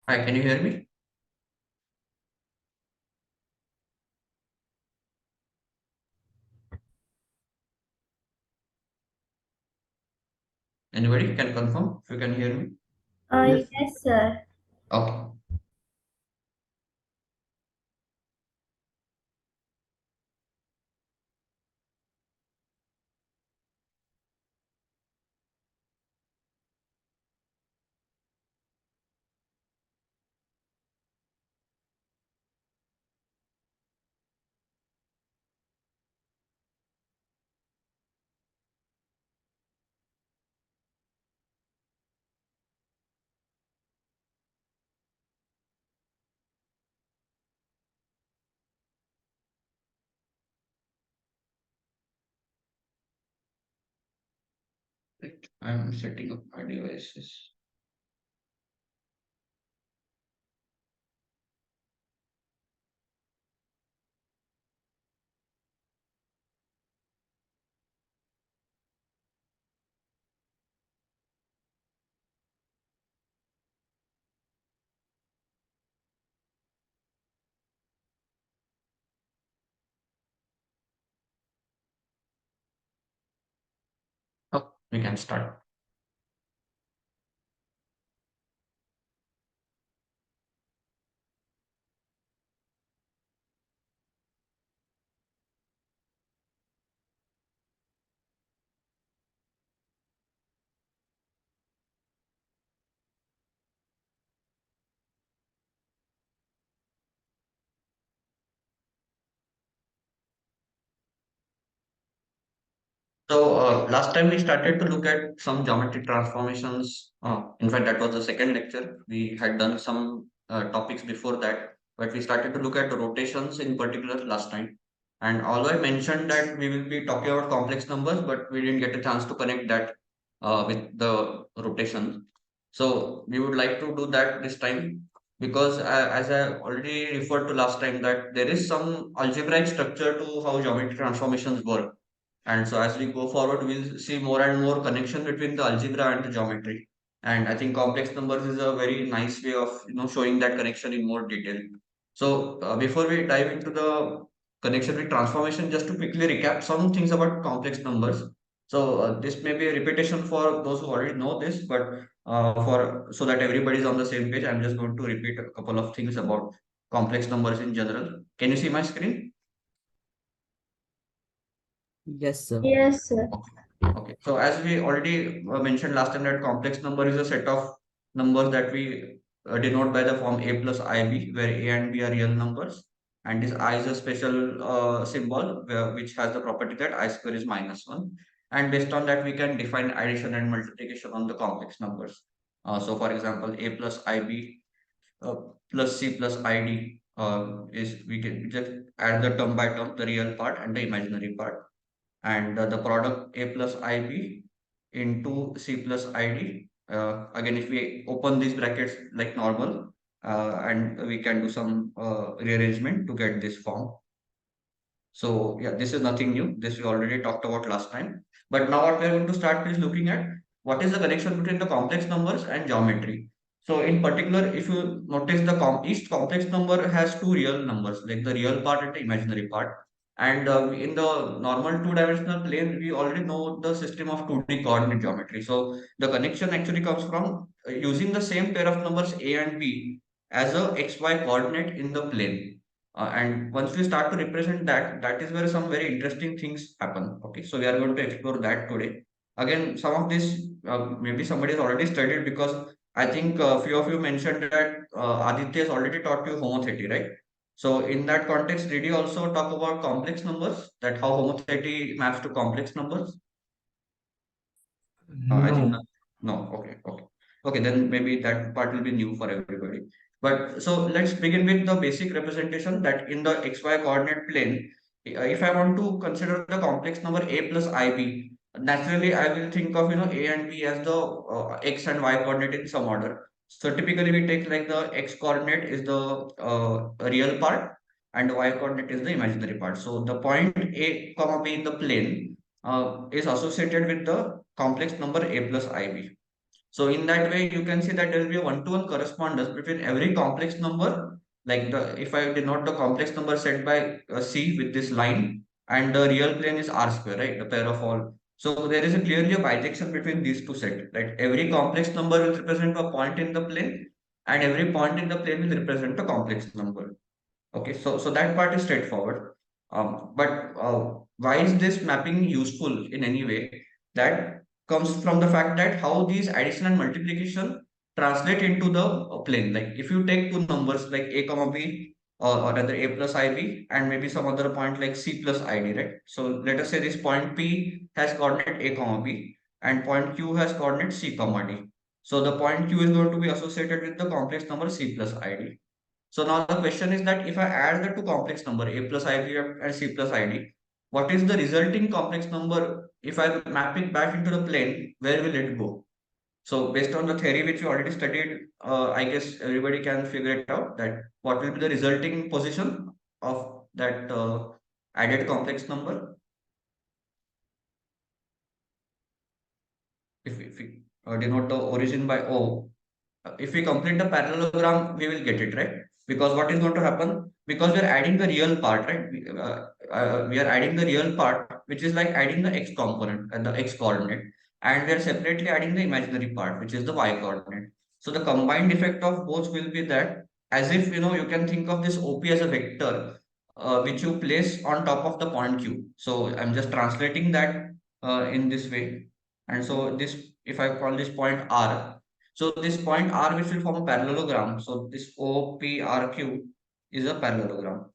Hi, can you hear me? Anybody can confirm if you can hear me? Yes. Yes, sir. Okay. Right. I'm setting up my devices. Oh, we can start. So last time we started to look at some geometry transformations. In fact, that was the second lecture. We had done some topics before that, but we started to look at rotations in particular last time. And although I mentioned that we will be talking about complex numbers, but we didn't get a chance to connect that with the rotation. So we would like to do that this time because as I already referred to last time that there is some algebraic structure to how geometry transformations work, and so as we go forward, we'll see more and more connection between the algebra and the geometry. And I think complex numbers is a very nice way of showing that connection in more detail. So before we dive into the connection with transformation, just to quickly recap some things about complex numbers. So this may be a repetition for those who already know this, but for so that everybody is on the same page, I'm just going to repeat a couple of things about complex numbers in general. Can you see my screen? Yes, sir. Yes, sir. Okay. Okay. So as we already mentioned last time that complex number is a set of numbers that we denote by the form a plus ib, where a and b are real numbers, and this I is a special symbol which has the property that I square is minus 1. And based on that, we can define addition and multiplication on the complex numbers. So for example, a plus ib uh, plus c plus id is we can just add the term by term, the real part and the imaginary part, and the product a plus ib into c plus id. Again, if we open these brackets like normal, and we can do some rearrangement to get this form. So yeah, this is nothing new. This we already talked about last time. But now what we are going to start is looking at what is the connection between the complex numbers and geometry. So in particular, if you notice the each complex number has two real numbers, like the real part and the imaginary part. And in the normal two-dimensional plane, we already know the system of 2D coordinate geometry. So the connection actually comes from using the same pair of numbers a and b as a xy coordinate in the plane. And once we start to represent that, that is where some very interesting things happen. Okay, so we are going to explore that today. Again, some of this maybe somebody has already studied, because I think a few of you mentioned that Aditya has already taught you homothety, right? So in that context, did you also talk about complex numbers, that how homothety maps to complex numbers? I think No. not. No. Okay. Okay. Okay. Then maybe that part will be new for everybody. But so let's begin with the basic representation that in the xy coordinate plane, if I want to consider the complex number a plus ib, naturally I will think of a and b as the x and y coordinate in some order. So typically we take like the x coordinate is the real part and the y coordinate is the imaginary part. So the point a comma b in the plane is associated with the complex number a plus ib. So in that way, you can see that there will be a one-to-one correspondence between every complex number. Like if I denote the complex number set by C with this line, and the real plane is R square, right? The pair of all. So there is a clearly a bijection between these two sets. Right? Every complex number will represent a point in the plane, and every point in the plane will represent a complex number. Okay, so that part is straightforward. But why is this mapping useful in any way? That comes from the fact that how these addition and multiplication translate into the plane. Like if you take two numbers like a comma b, or rather a plus ib, and maybe some other point like c plus id, right? So let us say this point p has coordinate a comma b, and point q has coordinate c comma d. So the point q is going to be associated with the complex number c plus id. So now the question is that if I add the two complex number a plus ib and c plus id, what is the resulting complex number? If I map it back into the plane, where will it go? So based on the theory which we already studied, I guess everybody can figure it out that what will be the resulting position of that added complex number if we denote the origin by O. If we complete the parallelogram, we will get it, right? Because what is going to happen? Because we are adding the real part, right? We are adding the real part, which is like adding the x component and the x coordinate, and we are separately adding the imaginary part, which is the y coordinate. So the combined effect of both will be that, as if you can think of this OP as a vector, which you place on top of the point Q. So I'm just translating that in this way, and so this, if I call this point R, so this point R which will form a parallelogram. So this OPRQ is a parallelogram,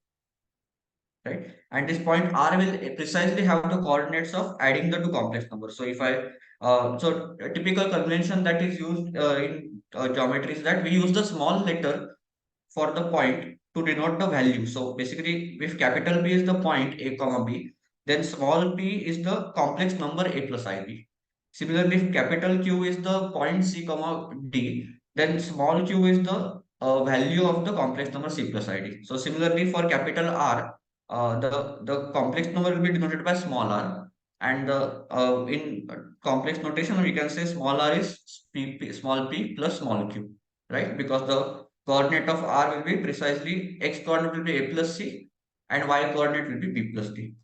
right? And this point R will precisely have the coordinates of adding the two complex numbers. So if I, so a typical convention that is used in geometry is that we use the small letter for the point to denote the value. So basically, if capital B is the point A comma B, then small p is the complex number A plus IB. Similarly, if capital Q is the point C comma D, then small q is the value of the complex number C plus ID. So similarly, for capital R, the complex number will be denoted by small r, and in complex notation we can say small r is small p plus small q, right? Because the coordinate of r will be precisely x coordinate will be a plus c, and y coordinate will be b plus d.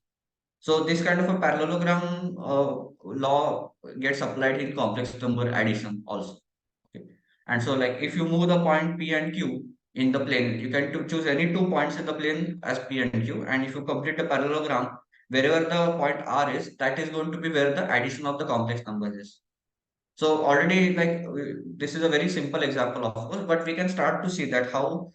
So this kind of a parallelogram law gets applied in complex number addition also. Okay. And so like if you move the point p and q in the plane, you can choose any two points in the plane as p and q, and if you complete a parallelogram, wherever the point r is, that is going to be where the addition of the complex numbers is. So already, like this is a very simple example, of course, but we can start to see that how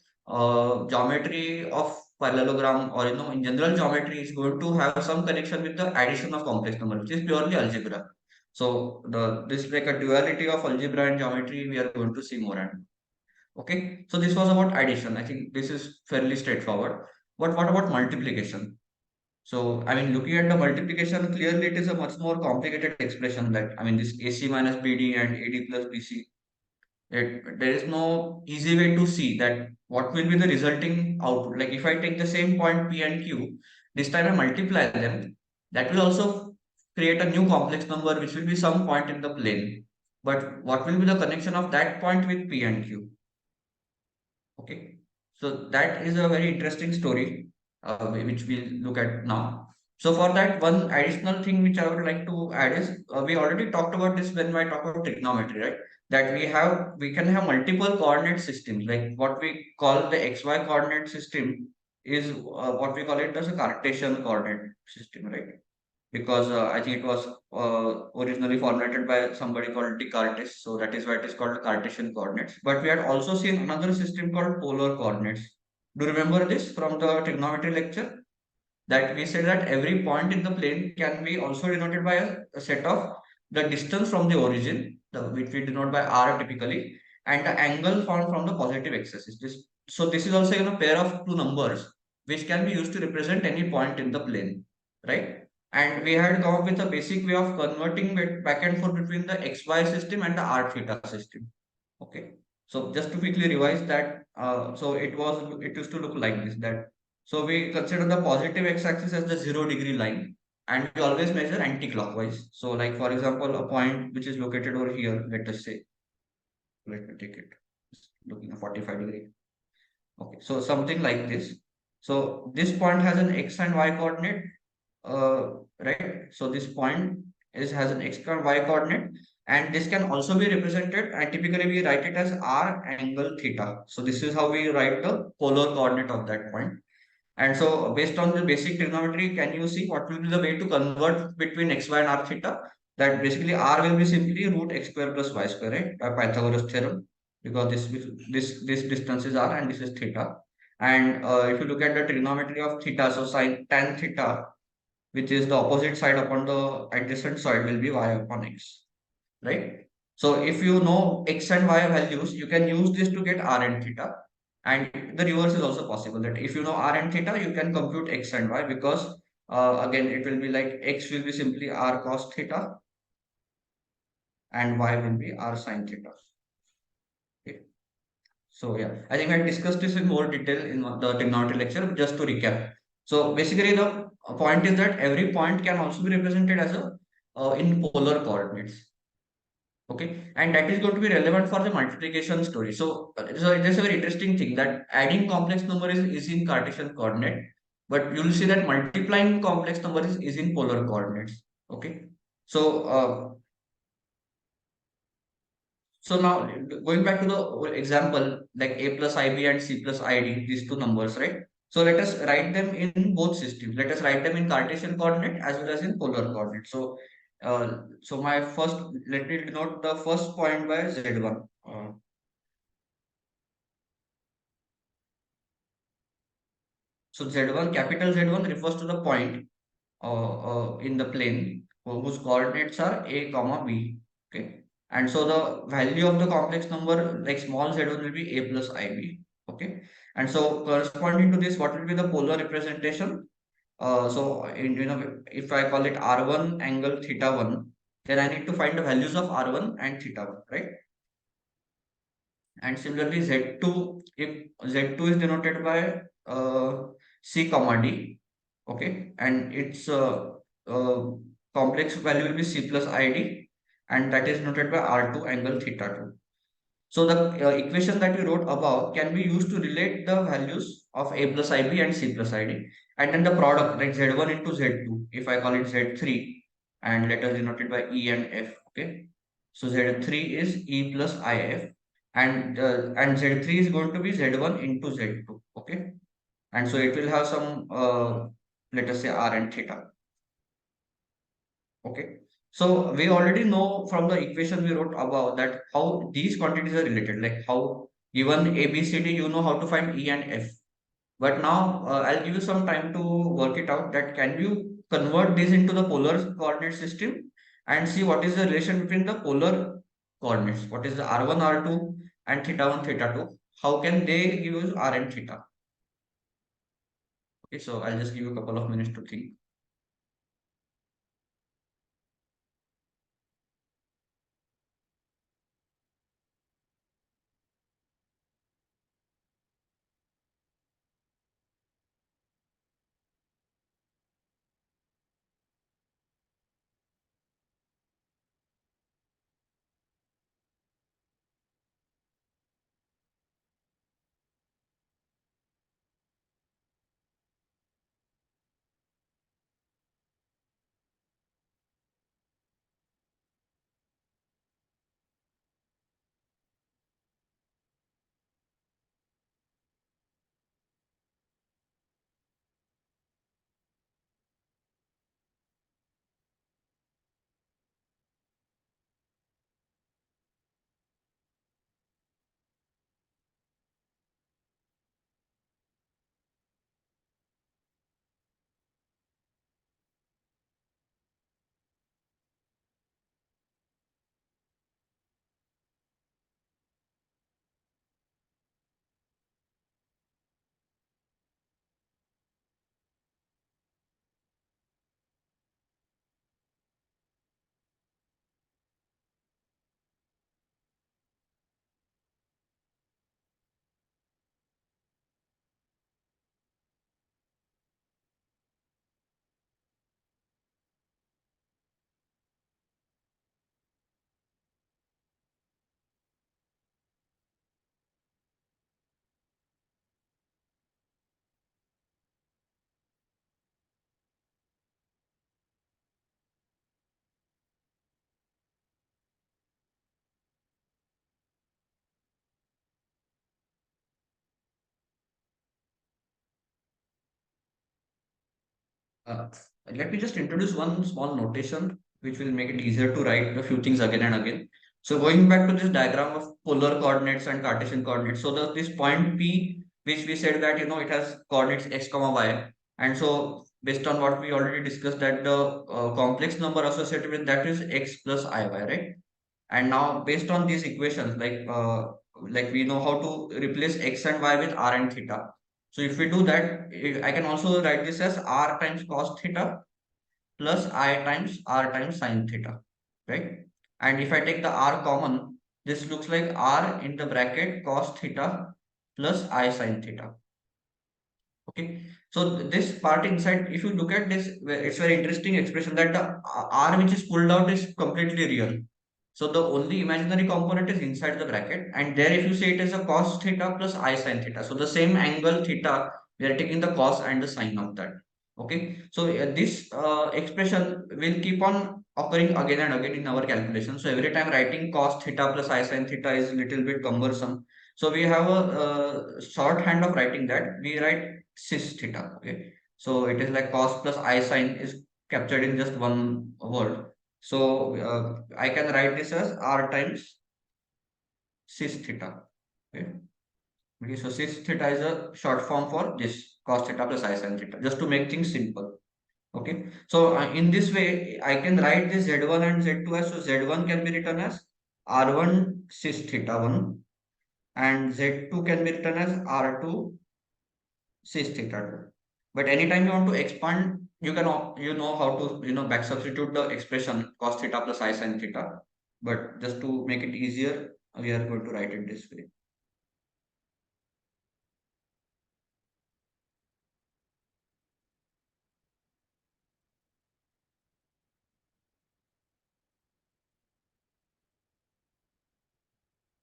geometry of parallelogram, or in general geometry, is going to have some connection with the addition of complex number, which is purely algebra. So the this like a duality of algebra and geometry we are going to see more and okay. So this was about addition. I think this is fairly straightforward. But what about multiplication? So, I mean, looking at the multiplication, clearly it is a much more complicated expression that, I mean, this AC minus BD and AD plus BC, there is no easy way to see that what will be the resulting output. Like if I take the same point P and Q, this time I multiply them, that will also create a new complex number, which will be some point in the plane. But what will be the connection of that point with P and Q? Okay, so that is a very interesting story, which we'll look at now. So for that, one additional thing which I would like to add is we already talked about this when I talk about trigonometry, right? That we can have multiple coordinate systems, like what we call the XY coordinate system is what we call it as a Cartesian coordinate system, right? Because I think it was originally formulated by somebody called Descartes. So that is why it is called Cartesian coordinates. But we had also seen another system called polar coordinates. Do you remember this from the trigonometry lecture? That we said that every point in the plane can be also denoted by a set of the distance from the origin, which we denote by r typically, and the angle found from the positive x-axis. So this is also a pair of two numbers which can be used to represent any point in the plane, right? And we had come up with a basic way of converting back and forth between the xy system and the r theta system. Okay. So just to quickly revise that, so it used to look like this, that so we consider the positive x-axis as the 0 degree line, and we always measure anti-clockwise. So like for example, a point which is located over here, let us say. Let me take it. Just looking at 45 degree. Okay, so something like this. So this point has an x and y coordinate, right? So this point is has an x and y coordinate, and this can also be represented. And typically we write it as r angle theta. So this is how we write the polar coordinate of that point. And so based on the basic trigonometry, can you see what will be the way to convert between x, y and r theta? That basically r will be simply root x square plus y square, right? By Pythagoras theorem, because this distance is r and this is theta. And if you look at the trigonometry of theta, so sin tan theta, which is the opposite side upon the adjacent side, will be y upon x, right? So if you know x and y values, you can use this to get r and theta. And the reverse is also possible, that if you know r and theta, you can compute x and y, because again, it will be like x will be simply r cos theta and y will be r sin theta. Okay. So yeah, I think I discussed this in more detail in the trigonometry lecture, but just to recap. So basically the point is that every point can also be represented as a in polar coordinates. Okay, and that is going to be relevant for the multiplication story. So it is a very interesting thing that adding complex number is in Cartesian coordinate, but you will see that multiplying complex number is in polar coordinates. Okay, so so now going back to the example, like a plus ib and c plus id, these two numbers, right? So let us write them in both systems. Let us write them in Cartesian coordinate as well as in polar coordinate. So my first, let me denote the first point by z1. So z1, capital Z1 refers to the point in the plane whose coordinates are a comma b. Okay, and so the value of the complex number like small z1 will be a plus ib. Okay, and so corresponding to this, what will be the polar representation? If I call it r1 angle theta 1, then I need to find the values of r1 and theta 1, right? And similarly, Z2, if Z2 is denoted by C comma D, okay, and its uh, complex value will be C plus ID, and that is denoted by R2 angle theta 2. So the equation that we wrote above can be used to relate the values of A plus IB and C plus ID, and then the product like Z1 into Z2, if I call it Z3, and let us denote it by E and F, okay. So Z3 is E plus IF, and Z3 is going to be Z1 into Z2, okay, and so it will have some let us say R and theta. Okay. So we already know from the equation we wrote above that how these quantities are related, like how given A, B, C, D, you know how to find E and F. But now I'll give you some time to work it out, that can you convert this into the polar coordinate system and see what is the relation between the polar coordinates. What is the R1, R2 and theta 1, theta 2? How can they give us R and theta? Okay, so I'll just give you a couple of minutes to think. Uh, Let me just introduce one small notation which will make it easier to write a few things again and again. So going back to this diagram of polar coordinates and Cartesian coordinates. So this point P, which we said that it has coordinates x comma y, and so based on what we already discussed that the complex number associated with that is x plus iy, right? And now based on these equations, like we know how to replace x and y with r and theta. So if we do that, I can also write this as r times cos theta plus I times r times sin theta, right? And if I take the r common, this looks like r in the bracket cos theta plus I sin theta. Okay, so this part inside, if you look at this, it's very interesting expression that the r which is pulled out is completely real. So the only imaginary component is inside the bracket, and there if you say it is a cos theta plus I sin theta. So the same angle theta, we are taking the cos and the sine of that. Okay, so this expression will keep on occurring again and again in our calculation. So every time writing cos theta plus I sin theta is a little bit cumbersome. So we have a shorthand of writing that. We write cis theta. Okay, so it is like cos plus I sin is captured in just one word. So I can write this as r times cis theta. Okay. Okay, so cis theta is a short form for this cos theta plus I sin theta, just to make things simple. Okay, so in this way, I can write this z1 and z2 as, so z1 can be written as r1 cis theta 1, and z2 can be written as r2 cis theta 2. But anytime you want to expand, you can you know how to back substitute the expression cos theta plus I sin theta. But just to make it easier, we are going to write it this way.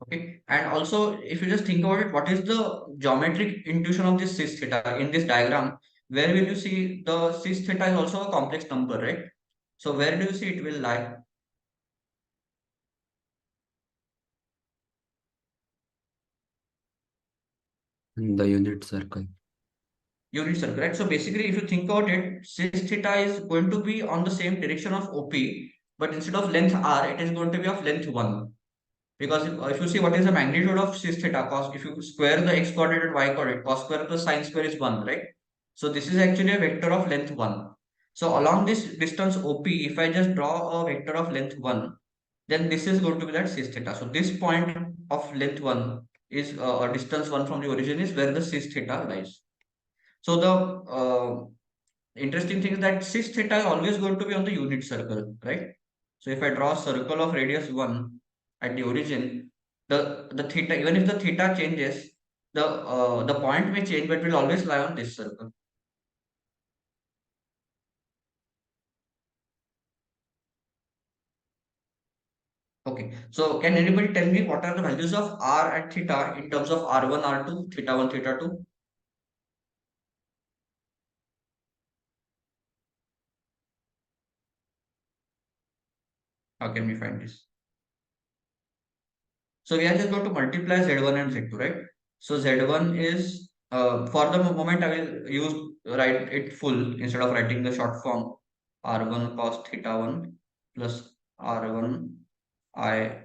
Okay, and also if you just think about it, what is the geometric intuition of this cis theta in this diagram? Where will you see the cis theta is also a complex number, right? So where do you see it will lie? In the unit circle. Unit circle, right? So basically, if you think about it, cis theta is going to be on the same direction of OP, but instead of length r, it is going to be of length 1. Because if you see what is the magnitude of cis theta, cos, if you square the x coordinate and y coordinate, cos square plus sine square is 1, right? So this is actually a vector of length 1. So along this distance OP, if I just draw a vector of length 1, then this is going to be that cis theta. So this point of length 1 is a distance 1 from the origin is where the cis theta lies. So the interesting thing is that cis theta is always going to be on the unit circle, right? So if I draw a circle of radius 1 at the origin, the theta, even if the theta changes, the point may change, but will always lie on this circle. Okay. So can anybody tell me what are the values of r and theta in terms of r1, r2, theta 1, theta 2? How can we find this? So we are just going to multiply Z1 and Z2, right? So Z1 is, for the moment, I will use write it full instead of writing the short form R1 cos theta 1 plus R1 I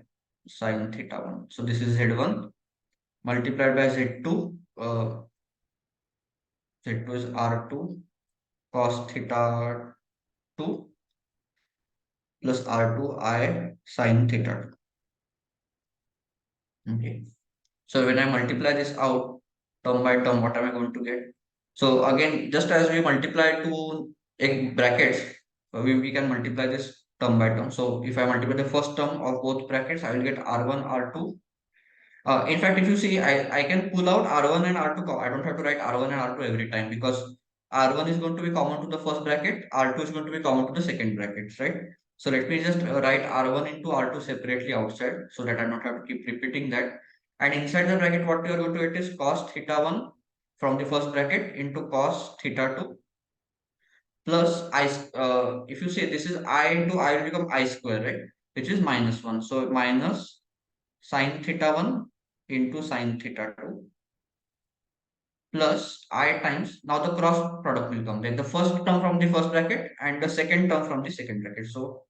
sin theta 1. So this is Z1 multiplied by Z2. Z2 is R2 cos theta 2 plus R2 I sin theta 2. Okay. So when I multiply this out term by term, what am I going to get? So again, just as we multiply two brackets, we can multiply this term by term. So if I multiply the first term of both brackets, I will get R1, R2. In fact, if you see, I can pull out R1 and R2. I don't have to write R1 and R2 every time because R1 is going to be common to the first bracket, R2 is going to be common to the second bracket, right? So let me just write R1 into R2 separately outside so that I don't have to keep repeating that. And inside the bracket, what we are going to get is cos theta 1 from the first bracket into cos theta 2 plus I, if you say this is I into I will become I square, right? Which is minus 1. So minus sin theta 1 into sin theta 2 plus I times, now the cross product will come, like the first term from the first bracket and the second term from the second bracket. So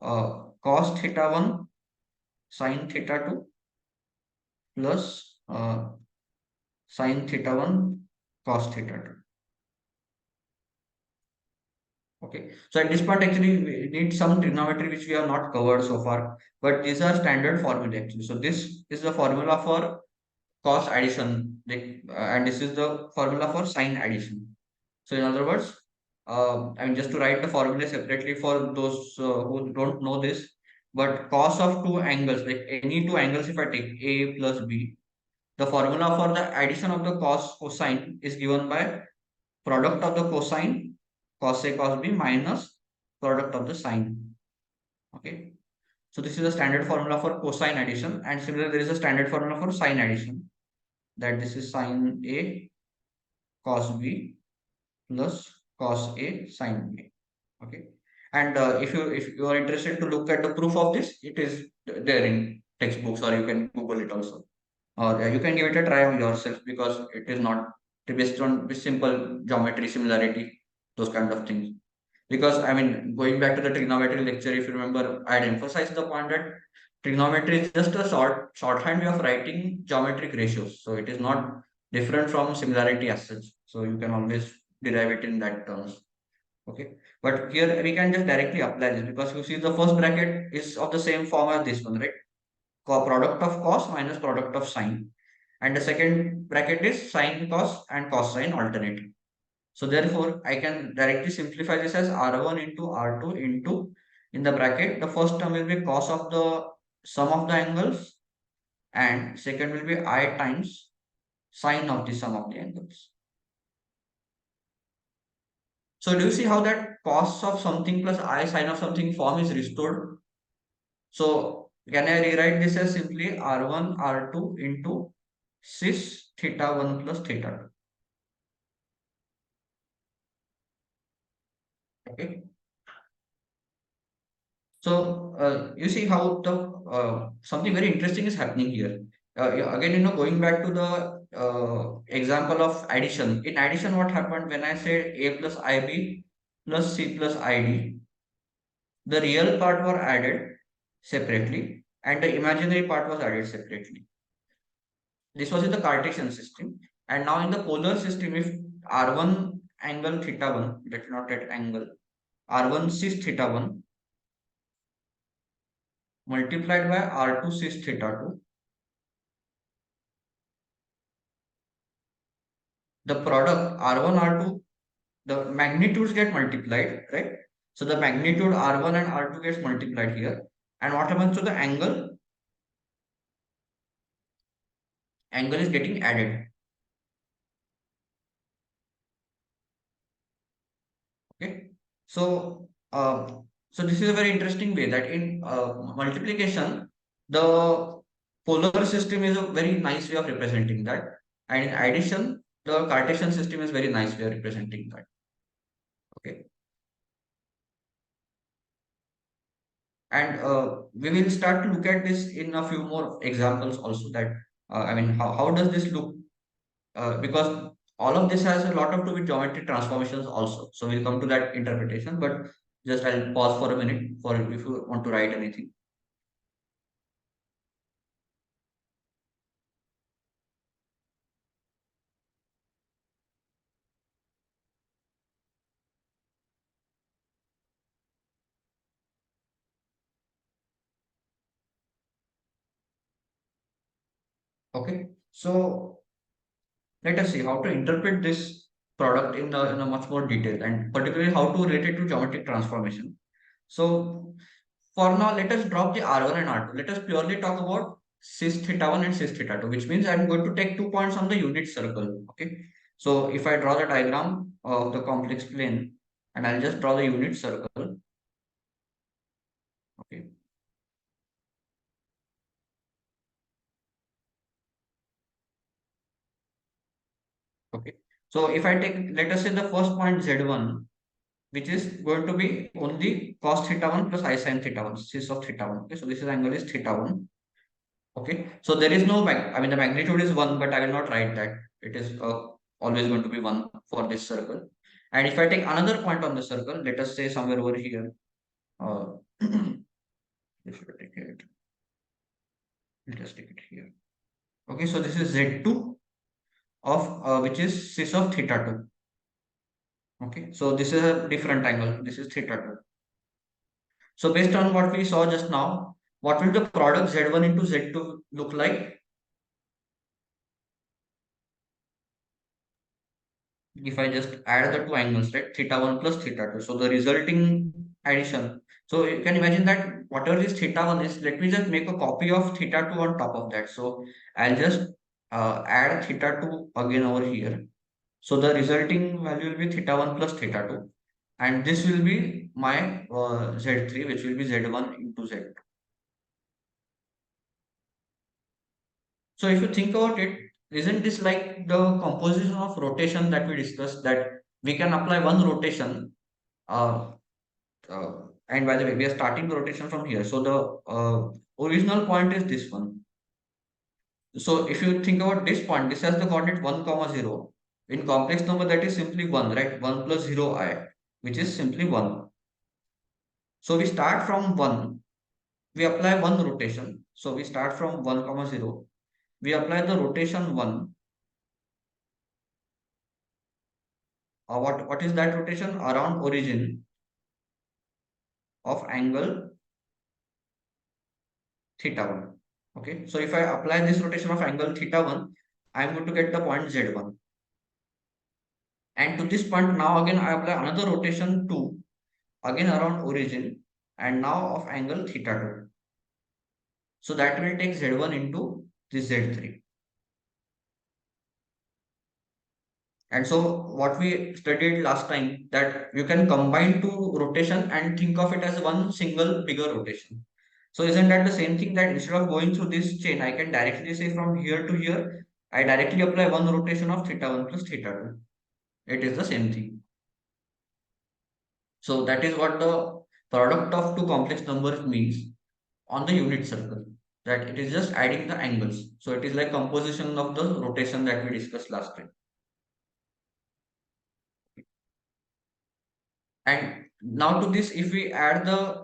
cos theta 1 sin theta 2 plus sin theta 1 cos theta 2. Okay, so at this point, actually, we need some trigonometry which we have not covered so far, but these are standard formula actually. So this is the formula for cos addition, like, and this is the formula for sine addition. So in other words, I mean, just to write the formula separately for those who don't know this, but cos of two angles, like any two angles, if I take A plus B, the formula for the addition of the cos cosine is given by product of the cosine, cos A cos B minus product of the sine. Okay. So this is a standard formula for cosine addition, and similarly, there is a standard formula for sine addition, that this is sine A cos B plus cos A sin B. Okay. And if you are interested to look at the proof of this, it is there in textbooks, or you can Google it also. Or you can give it a try on yourself, because it is not based on simple geometry similarity, those kind of things. Because I mean, going back to the trigonometry lecture, if you remember, I had emphasized the point that trigonometry is just a shorthand way of writing geometric ratios. So it is not different from similarity as such. So you can always derive it in that terms. Okay. But here we can just directly apply this, because you see the first bracket is of the same form as this one, right? Product of cos minus product of sine. And the second bracket is sine cos and cos sine alternate. So therefore, I can directly simplify this as R1 into R2 into, in the bracket, the first term will be cos of the sum of the angles, and second will be I times sine of the sum of the angles. So do you see how that cos of something plus I sine of something form is restored? So can I rewrite this as simply R1 R2 into cis theta 1 plus theta 2? Okay. So you see how the something very interesting is happening here. Yeah, again, going back to the example of addition. In addition, what happened when I said A plus IB plus C plus ID? The real part were added separately, and the imaginary part was added separately. This was in the Cartesian system, and now in the polar system, if R1 angle theta 1, let's not at angle, R1 cis theta 1 multiplied by R2 cis theta 2, the product R1 R2, the magnitudes get multiplied, right? So the magnitude R1 and R2 gets multiplied here, and what happens to the angle? Angle is getting added. Okay. So so this is a very interesting way that in multiplication, the polar system is a very nice way of representing that, and in addition, the Cartesian system is very nice way of representing that. Okay. And we will start to look at this in a few more examples also, that I mean, how does this look, because all of this has a lot of to with geometric transformations also, so we'll come to that interpretation, but just I'll pause for a minute for if you want to write anything. Okay, so let us see how to interpret this product in a much more detail, and particularly how to relate it to geometric transformation. So for now, let us drop the R1 and R2. Let us purely talk about cis theta 1 and cis theta 2, which means I'm going to take 2 points on the unit circle. Okay. So if I draw the diagram of the complex plane, and I'll just draw the unit circle. Okay. Okay. So if I take, let us say the first point Z1, which is going to be only cos theta 1 plus I sin theta 1, cis of theta 1. Okay. So this is angle is theta 1. Okay. So there is no, I mean, the magnitude is 1, but I will not write that. It is always going to be 1 for this circle. And if I take another point on the circle, let us say somewhere over here, uh, if I take it, let us take it here. Okay, so this is Z2 of which is cis of theta 2. Okay, so this is a different angle. This is theta 2. So based on what we saw just now, what will the product Z1 into Z2 look like if I just add the two angles, right? Theta 1 plus theta 2. So the resulting addition. So you can imagine that whatever this theta 1 is, let me just make a copy of theta 2 on top of that. So I'll just add theta 2 again over here. So the resulting value will be theta 1 plus theta 2. And this will be my Z3, which will be Z1 into Z2. So if you think about it, isn't this like the composition of rotation that we discussed, that we can apply one rotation, uh, uh, and by the way, we are starting the rotation from here. So the original point is this one. So if you think about this point, this has the coordinate 1 comma 0. In complex number, that is simply 1, right? 1 plus 0 I, which is simply 1. So we start from 1, we apply one rotation. So we start from 1 comma 0. We apply the rotation 1. What is that rotation? Around origin of angle theta 1. Okay. So if I apply this rotation of angle theta 1, I am going to get the point Z1. And to this point, now again I apply another rotation 2, again around origin, and now of angle theta 2. So that will take Z1 into this Z3. And so what we studied last time, that you can combine two rotation and think of it as one single bigger rotation. So isn't that the same thing, that instead of going through this chain, I can directly say from here to here, I directly apply one rotation of theta 1 plus theta 2. It is the same thing. So that is what the product of two complex numbers means on the unit circle. That it is just adding the angles. So it is like composition of the rotation that we discussed last time. And now to this, if we add the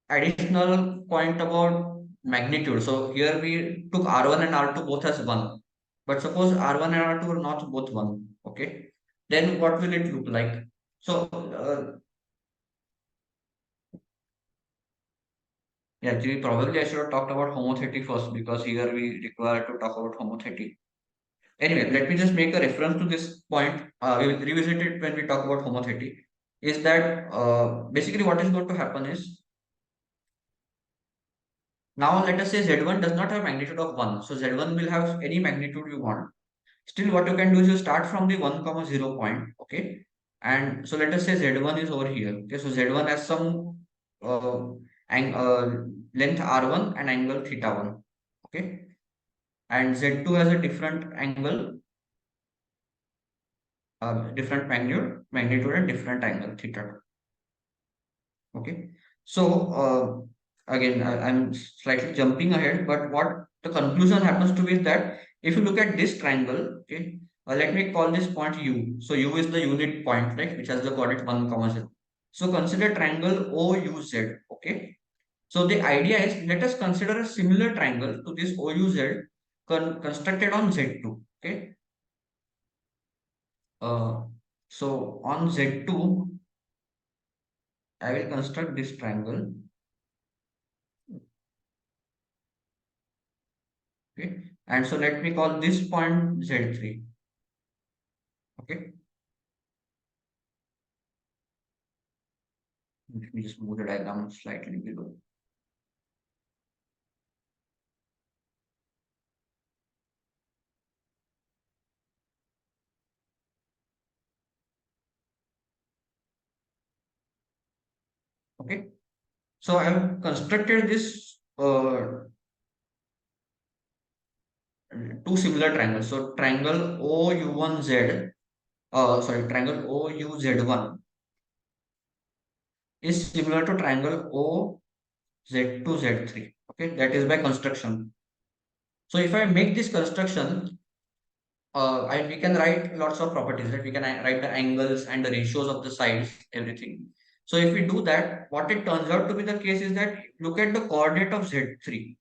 additional point about magnitude. So here we took R1 and R2 both as 1. But suppose R1 and R2 are not both 1. Okay. Then what will it look like? So, yeah, actually, probably I should have talked about homotheity first, because here we require to talk about homotheity. Anyway, let me just make a reference to this point. We will revisit it when we talk about homotheity. Is that basically what is going to happen is, now let us say Z1 does not have magnitude of 1. So Z1 will have any magnitude you want. Still, what you can do is you start from the 1 comma 0 point. Okay. And so let us say Z1 is over here. Okay. So Z1 has some uh, length R1 and angle theta 1. Okay. And Z2 has a different angle, different magnitude and different angle theta 2. Okay. So again, I'm slightly jumping ahead, but what the conclusion happens to be is that if you look at this triangle, okay, let me call this point U. So U is the unit point, right, which has the coordinate 1 comma 0. So consider triangle OUZ. Okay. So the idea is, let us consider a similar triangle to this OUZ constructed on Z2. Okay. Uh, so on Z2, I will construct this triangle. Okay. And so let me call this point Z3. Okay. Let me just move the diagram slightly below. Okay. So I have constructed this two similar triangles. So triangle OU1Z, triangle OUZ1 is similar to triangle OZ2Z3. Okay. That is by construction. So if I make this construction, And we can write lots of properties, right? We can write the angles and the ratios of the sides, everything. So if we do that, what it turns out to be the case is that look at the coordinate of Z3.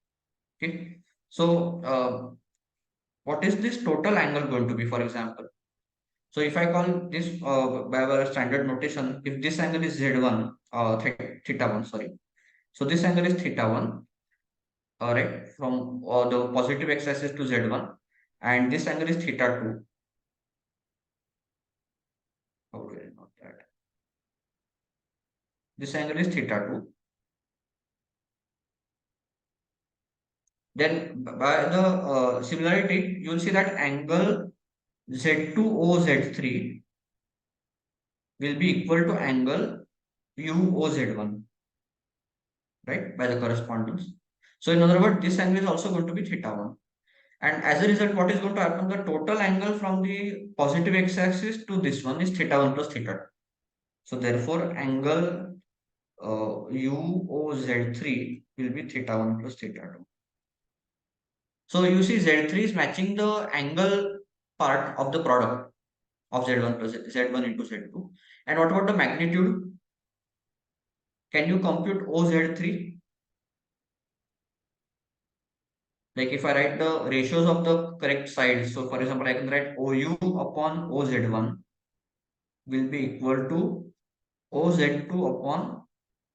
Okay. So what is this total angle going to be, for example? So if I call this by our standard notation, if this angle is Z1, theta 1, sorry. So this angle is theta 1, right, from the positive x-axis to Z1, and this angle is theta 2. How do I note that? This angle is theta 2. Then by the similarity, you will see that angle Z2O Z3 will be equal to angle UO Z1, right, by the correspondence. So in other words, this angle is also going to be theta 1. And as a result, what is going to happen? The total angle from the positive x-axis to this one is theta 1 plus theta 2. So therefore, angle UOZ3 will be theta 1 plus theta 2. So you see Z3 is matching the angle part of the product of Z1 plus Z1 into Z2. And what about the magnitude? Can you compute OZ3? Like if I write the ratios of the correct sides. So for example, I can write OU upon OZ1 will be equal to OZ2 upon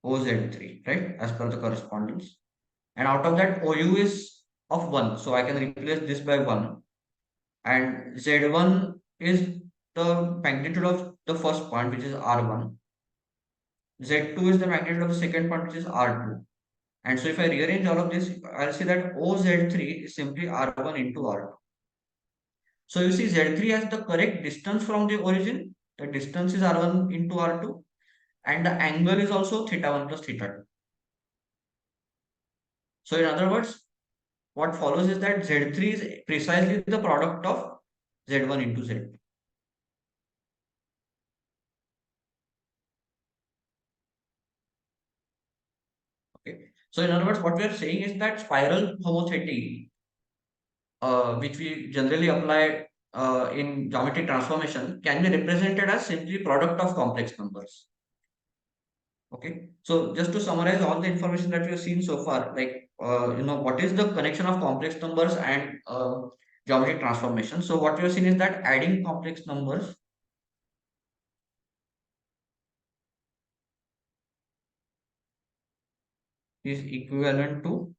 OZ3, right? As per the correspondence. And out of that, OU is of 1. So I can replace this by 1. And Z1 is the magnitude of the first point, which is R1. Z2 is the magnitude of the second point, which is R2. And so if I rearrange all of this, I'll see that OZ3 is simply R1 into R2. So you see Z3 has the correct distance from the origin. The distance is R1 into R2. And the angle is also theta 1 plus theta 2. So in other words, what follows is that Z3 is precisely the product of Z1 into Z2. Okay. So in other words, what we are saying is that spiral homothety, which we generally apply in geometric transformation, can be represented as simply product of complex numbers. Okay. So just to summarize all the information that we have seen so far, like what is the connection of complex numbers and geometric transformation? So what we have seen is that adding complex numbers is equivalent to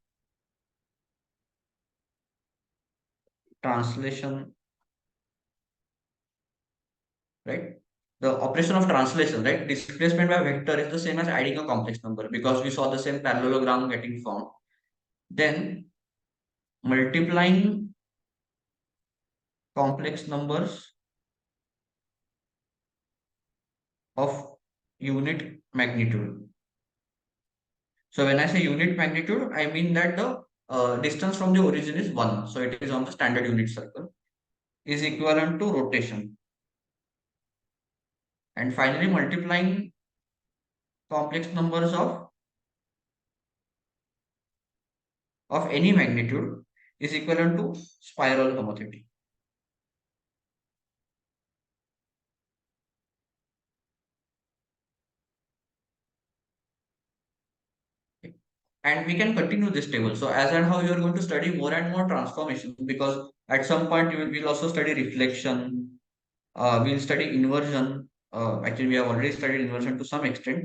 translation, right? The operation of translation, right? Displacement by vector is the same as adding a complex number because we saw the same parallelogram getting formed. Then multiplying complex numbers of unit magnitude. So when I say unit magnitude, I mean that the distance from the origin is 1. So it is on the standard unit circle is equivalent to rotation. And finally, multiplying complex numbers of any magnitude is equivalent to spiral homothety. Okay. And we can continue this table. So as and how you are going to study more and more transformations, because at some point you will also study reflection, we'll study inversion. Actually, we have already studied inversion to some extent,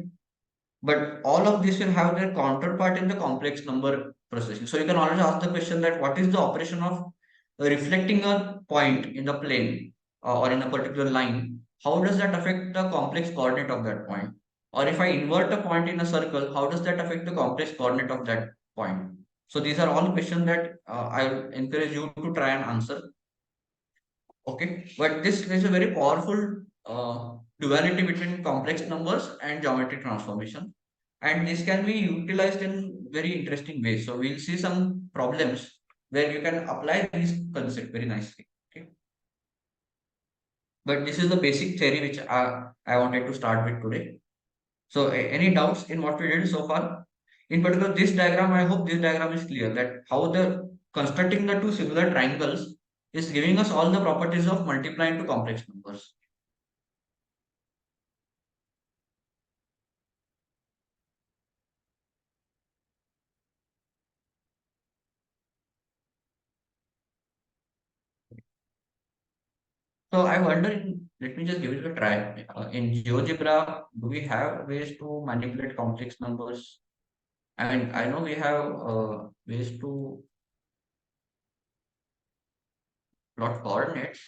but all of this will have their counterpart in the complex number processing. So you can always ask the question that what is the operation of reflecting a point in the plane or in a particular line? How does that affect the complex coordinate of that point? Or if I invert a point in a circle, how does that affect the complex coordinate of that point? So these are all questions that I will encourage you to try and answer. Okay, but this is a very powerful duality between complex numbers and geometric transformation, and this can be utilized in very interesting ways. So we'll see some problems where you can apply this concept very nicely. Okay, but this is the basic theory which I wanted to start with today. So any doubts in what we did so far? In particular, this diagram, I hope this diagram is clear that how the constructing the two similar triangles is giving us all the properties of multiplying to complex numbers. So I wonder, let me just give it a try. In GeoGebra, do we have ways to manipulate complex numbers? I mean, I know we have ways to plot coordinates,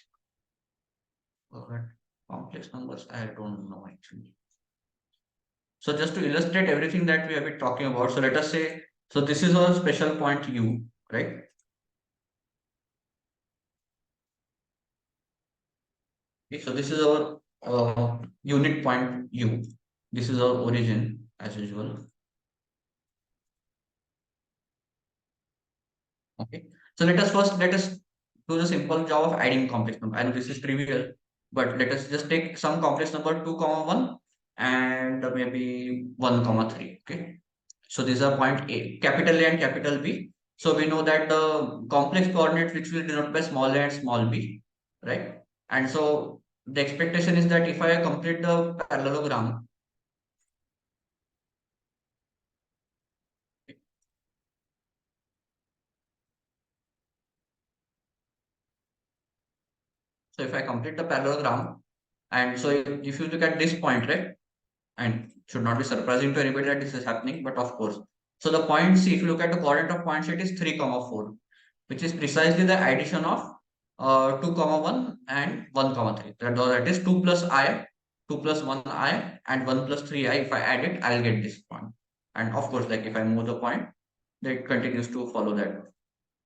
but complex numbers, I don't know actually. So just to illustrate everything that we have been talking about, so let us say, so this is our special point U, right? Okay, so this is our unit point U. This is our origin as usual. Okay. So let us do the simple job of adding complex number. I know this is trivial, but let us just take some complex number 2 comma 1 and maybe 1 comma 3. Okay. So these are point A, capital A and capital B. So we know that the complex coordinate which will denote by small a and small b, right? And so the expectation is that if I complete the parallelogram, so if I complete the parallelogram, and so if you look at this point, right? And should not be surprising to anybody that this is happening, but of course. So the point C, if you look at the coordinate of point C, it is 3 comma 4, which is precisely the addition of 2 comma 1 and 1 comma 3. That is 2 plus I, 2 plus 1 I and 1 plus 3 I. If I add it, I'll get this point. And of course, like if I move the point, it continues to follow that.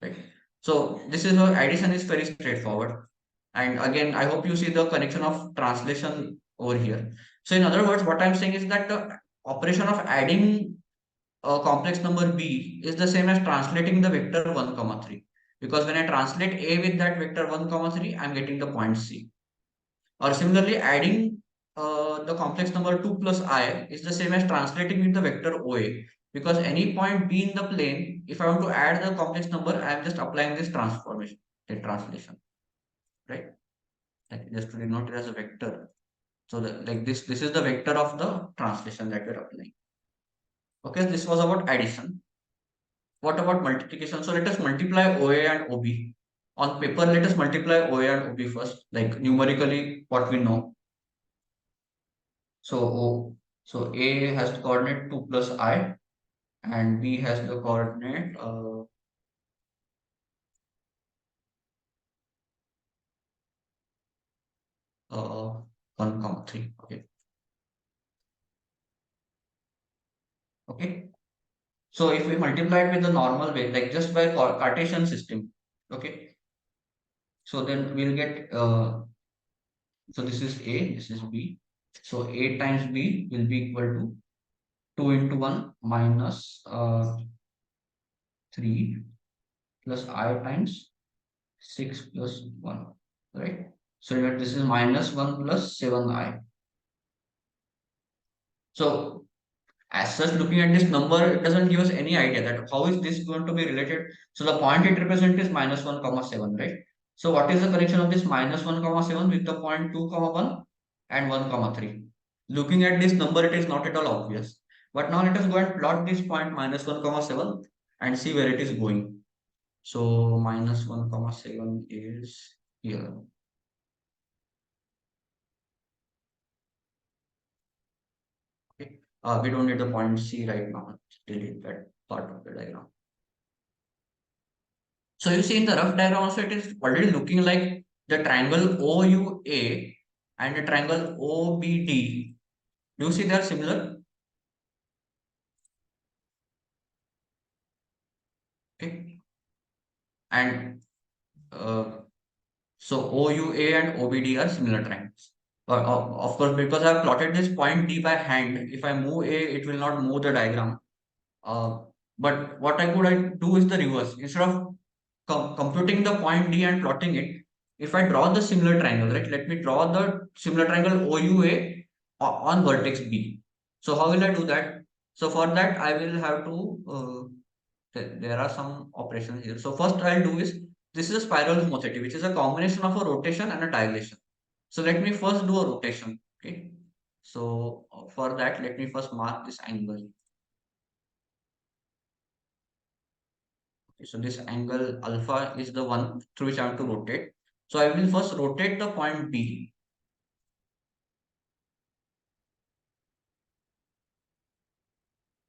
Right. So this is where addition is very straightforward. And again, I hope you see the connection of translation over here. So in other words, what I'm saying is that the operation of adding a complex number b is the same as translating the vector 1 comma 3. Because when I translate a with that vector 1 comma 3, I'm getting the point c. Or similarly, adding the complex number 2 plus I is the same as translating with the vector OA. Because any point B in the plane, if I want to add the complex number, I am just applying this transformation, the translation, right? Like just to denote it as a vector. So like this is the vector of the translation that we're applying. Okay, this was about addition. What about multiplication? So let us multiply OA and OB. On paper, let us multiply OA and OB first, like numerically what we know. So A has the coordinate 2 plus I and B has the coordinate 1 comma 3. Okay. Okay. So if we multiply it with the normal way, like just by Cartesian system, okay. So then we'll get so this is A, this is B. So A times B will be equal to 2 into 1 minus 3 plus I times 6 plus 1, right? So that this is minus 1 plus 7I. So as such, looking at this number, it doesn't give us any idea that how is this going to be related. So the point it represents is minus 1 comma 7, right? So what is the connection of this minus 1 comma 7 with the point 2 comma 1 and 1 comma 3? Looking at this number, it is not at all obvious. But now let us go and plot this point minus 1 comma 7 and see where it is going. So minus 1 comma 7 is here. Okay. We don't need the point C right now. Delete that part of the diagram. So you see in the rough diagram also it is already looking like the triangle OUA and the triangle OBD. Do you see they are similar? Okay. And uh, so OUA and OBD are similar triangles. Of course, because I have plotted this point D by hand, if I move A, it will not move the diagram. Uh, but what I do is the reverse. Instead of computing the point D and plotting it, if I draw the similar triangle, right? Let me draw the similar triangle OUA on vertex B. So how will I do that? So for that, I will have to, there are some operations here. So first I'll do is this is a spiral homothency, which is a combination of a rotation and a dilation. So let me first do a rotation. Okay. So for that, let me first mark this angle. Okay, so this angle alpha is the one through which I have to rotate. So I will first rotate the point B.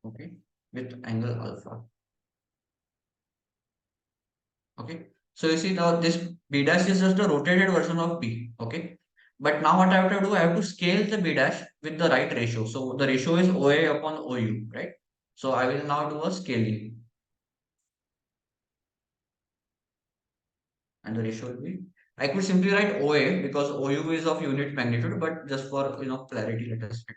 Okay, with angle alpha. Okay. So you see now this B dash is just a rotated version of B. Okay. But now what I have to do, I have to scale the B dash with the right ratio. So the ratio is OA upon OU, right? So I will now do a scaling, and the ratio will be, I could simply write OA because OU is of unit magnitude, but just for clarity, let us write.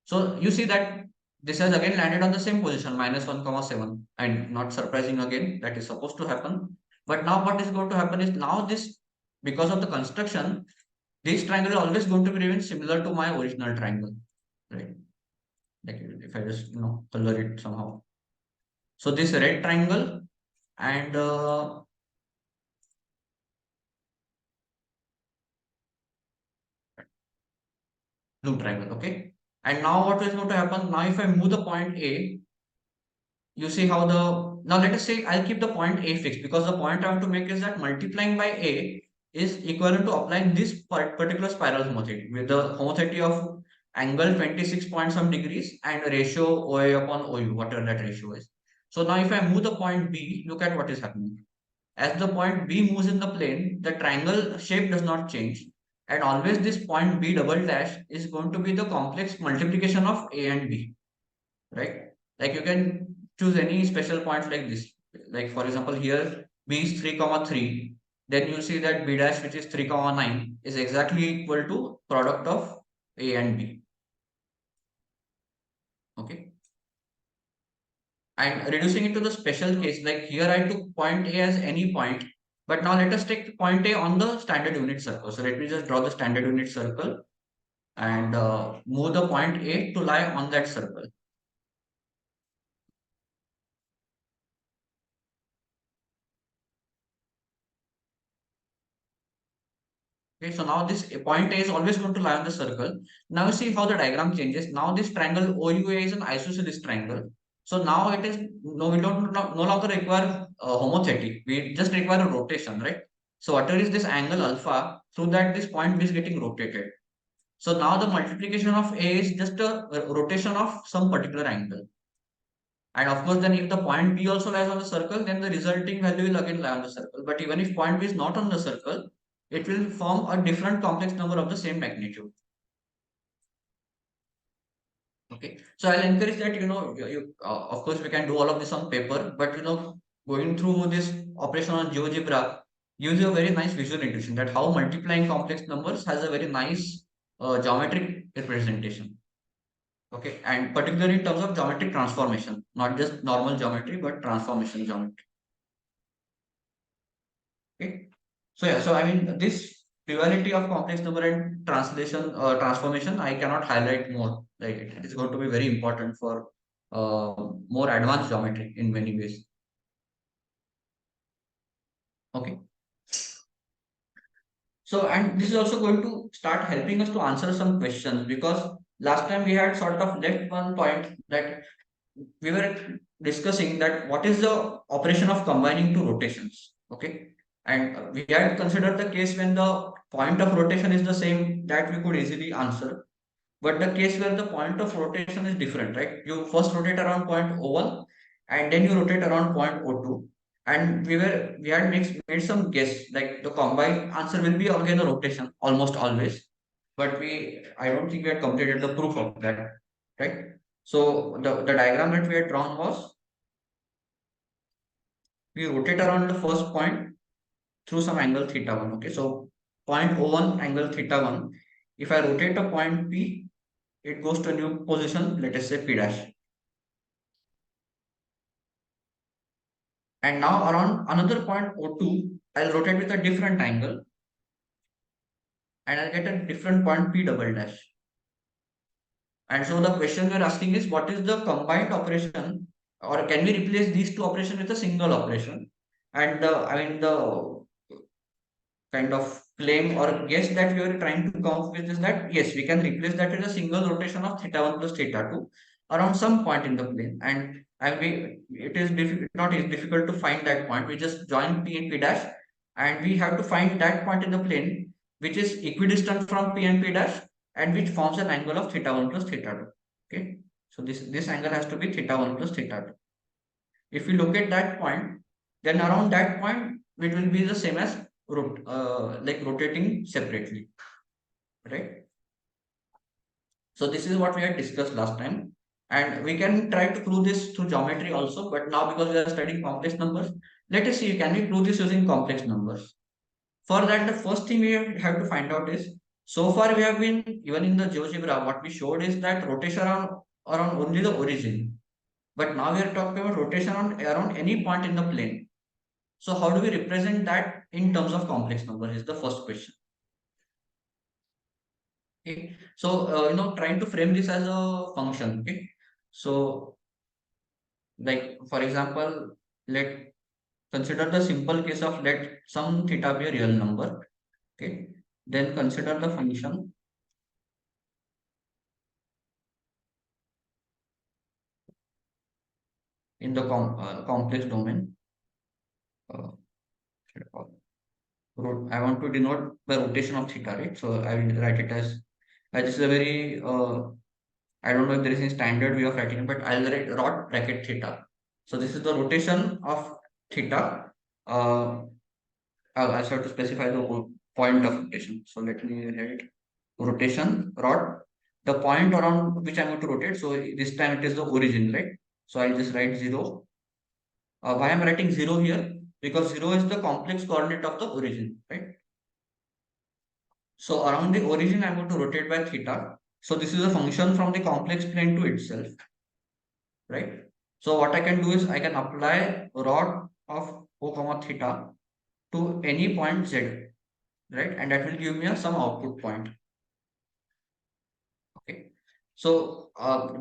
So you see that this has again landed on the same position, -1 comma 7, and not surprising again, that is supposed to happen. But now what is going to happen is, now this, because of the construction, this triangle is always going to be even similar to my original triangle, right? Like if I just color it somehow. So this red triangle and blue triangle, okay. And now what is going to happen? Now if I move the point A, you see how the, now let us say I'll keep the point A fixed, because the point I want to make is that multiplying by A is equivalent to applying this particular spiral homothency with the homothency of angle 26 point some degrees and ratio OA upon OU, whatever that ratio is. So now if I move the point B, look at what is happening. As the point B moves in the plane, the triangle shape does not change. And always this point B double dash is going to be the complex multiplication of A and B, right? Like you can choose any special points like this. Like for example, here B is 3 comma 3. Then you see that B dash, which is 3 comma 9, is exactly equal to product of A and B. Okay. And reducing it to the special case, like here I took point A as any point, but now let us take point A on the standard unit circle. So let me just draw the standard unit circle and move the point A to lie on that circle. Okay, so now this point A is always going to lie on the circle. Now you see how the diagram changes. Now this triangle OUA is an isosceles triangle. So now it is, no, we don't no longer require homothency. We just require a rotation, right? So whatever is this angle alpha, through that this point B is getting rotated. So now the multiplication of A is just a rotation of some particular angle. And of course, then if the point B also lies on the circle, then the resulting value will again lie on the circle. But even if point B is not on the circle, it will form a different complex number of the same magnitude. Okay. So I'll encourage that, of course, we can do all of this on paper, but, going through this operation on GeoGebra gives you a very nice visual intuition that how multiplying complex numbers has a very nice geometric representation. Okay, and particularly in terms of geometric transformation, not just normal geometry, but transformation geometry. Okay, so yeah, so I mean this duality of complex number and translation transformation, I cannot highlight more. Like it is going to be very important for more advanced geometry in many ways. Okay, so and this is also going to start helping us to answer some questions, because last time we had sort of left one point that we were discussing, that what is the operation of combining two rotations. Okay, and we had considered the case when the point of rotation is the same, that we could easily answer. But the case where the point of rotation is different, right? You first rotate around point O1 and then you rotate around point O2. And we had made some guess, like the combined answer will be again a rotation almost always. But I don't think we had completed the proof of that, right? So the diagram that we had drawn was, we rotate around the first point through some angle theta 1. Okay, so point O1 angle theta 1. If I rotate a point P, it goes to a new position, let us say P dash. And now around another point O2, I'll rotate with a different angle and I'll get a different point P double dash. And so the question we're asking is, what is the combined operation, or can we replace these two operations with a single operation? And I mean, the kind of claim or guess that we are trying to come up with is that yes, we can replace that with a single rotation of theta 1 plus theta 2 around some point in the plane. And it is not is difficult to find that point. We just join P and P dash, and we have to find that point in the plane which is equidistant from P and P dash and which forms an angle of theta 1 plus theta 2. Okay. So this angle has to be theta 1 plus theta 2. If we look at that point, then around that point, it will be the same as like rotating separately, right? So this is what we had discussed last time. And we can try to prove this through geometry also, but now because we are studying complex numbers, let us see, can we prove this using complex numbers? For that, the first thing we have to find out is, so far we have been, even in the GeoGebra, what we showed is that rotation around only the origin. But now we are talking about rotation around any point in the plane. So how do we represent that in terms of complex numbers is the first question. Okay. So, trying to frame this as a function. Okay. So, like, for example, let consider the simple case of let some theta be a real number. Okay. Then consider the function in the complex domain. Uh, I want to denote the rotation of theta, right? So I will write it as this is a very I don't know if there is any standard way of writing it, but I'll write rod bracket theta. So this is the rotation of theta. I'll also have to specify the point of rotation. So let me write rotation rod, the point around which I'm going to rotate. So this time it is the origin, right? So I'll just write 0. Why I'm writing 0 here? Because 0 is the complex coordinate of the origin, right? So around the origin, I'm going to rotate by theta. So this is a function from the complex plane to itself, right? So what I can do is I can apply rod of O comma theta to any point z, right? And that will give me some output point. Okay. So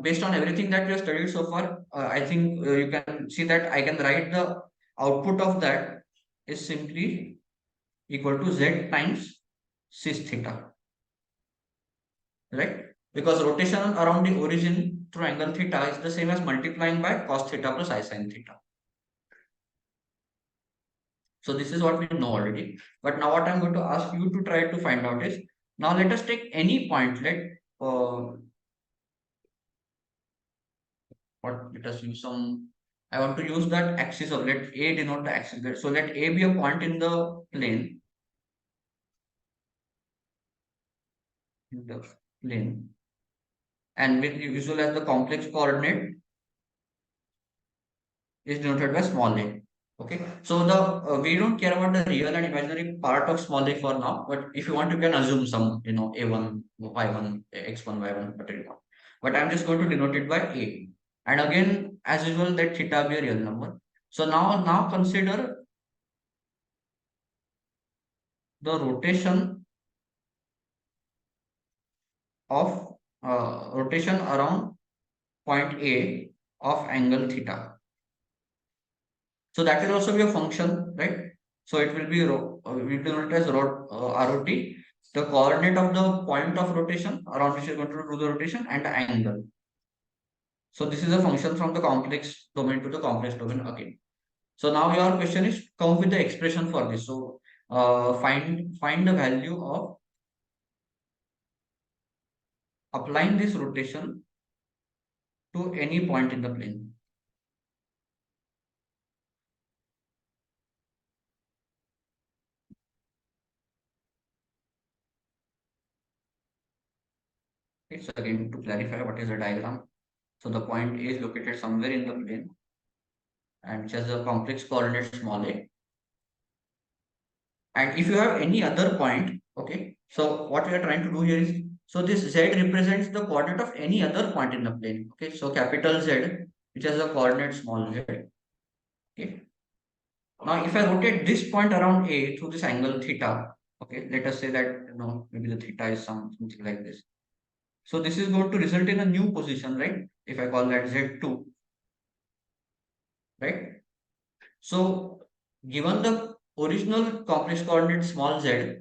based on everything that we have studied so far, I think you can see that I can write the output of that is simply equal to z times cis theta, right? Because rotation around the origin through angle theta is the same as multiplying by cos theta plus I sin theta. So this is what we know already. But now what I'm going to ask you to try to find out is, now let us take any point. Uh, let us use some, I want to use that axis of, let A denote the axis. So let A be a point in the plane, and with visual as the complex coordinate is denoted by small a. Okay, so the we don't care about the real and imaginary part of small a for now, but if you want, you can assume some, a1, y1, x1, y1, whatever you want. But I'm just going to denote it by a. And again, as usual, let theta be a real number. So now consider the rotation of rotation around point A of angle theta. So that will also be a function, right? So it will be we denote it as ROT, the coordinate of the point of rotation around which you're going to do the rotation and the angle. So this is a function from the complex domain to the complex domain again. So now your question is come with the expression for this. So find the value of applying this rotation to any point in the plane. Okay, so again to clarify what is the diagram. So the point A is located somewhere in the plane and which has a complex coordinate small a. And if you have any other point, okay, so what we are trying to do here is, so this z represents the coordinate of any other point in the plane. Okay, so capital Z, which has a coordinate small z. Okay, now if I rotate this point around A through this angle theta, okay, let us say that maybe the theta is something like this. So this is going to result in a new position, right? If I call that Z2, right? So given the original complex coordinate small z,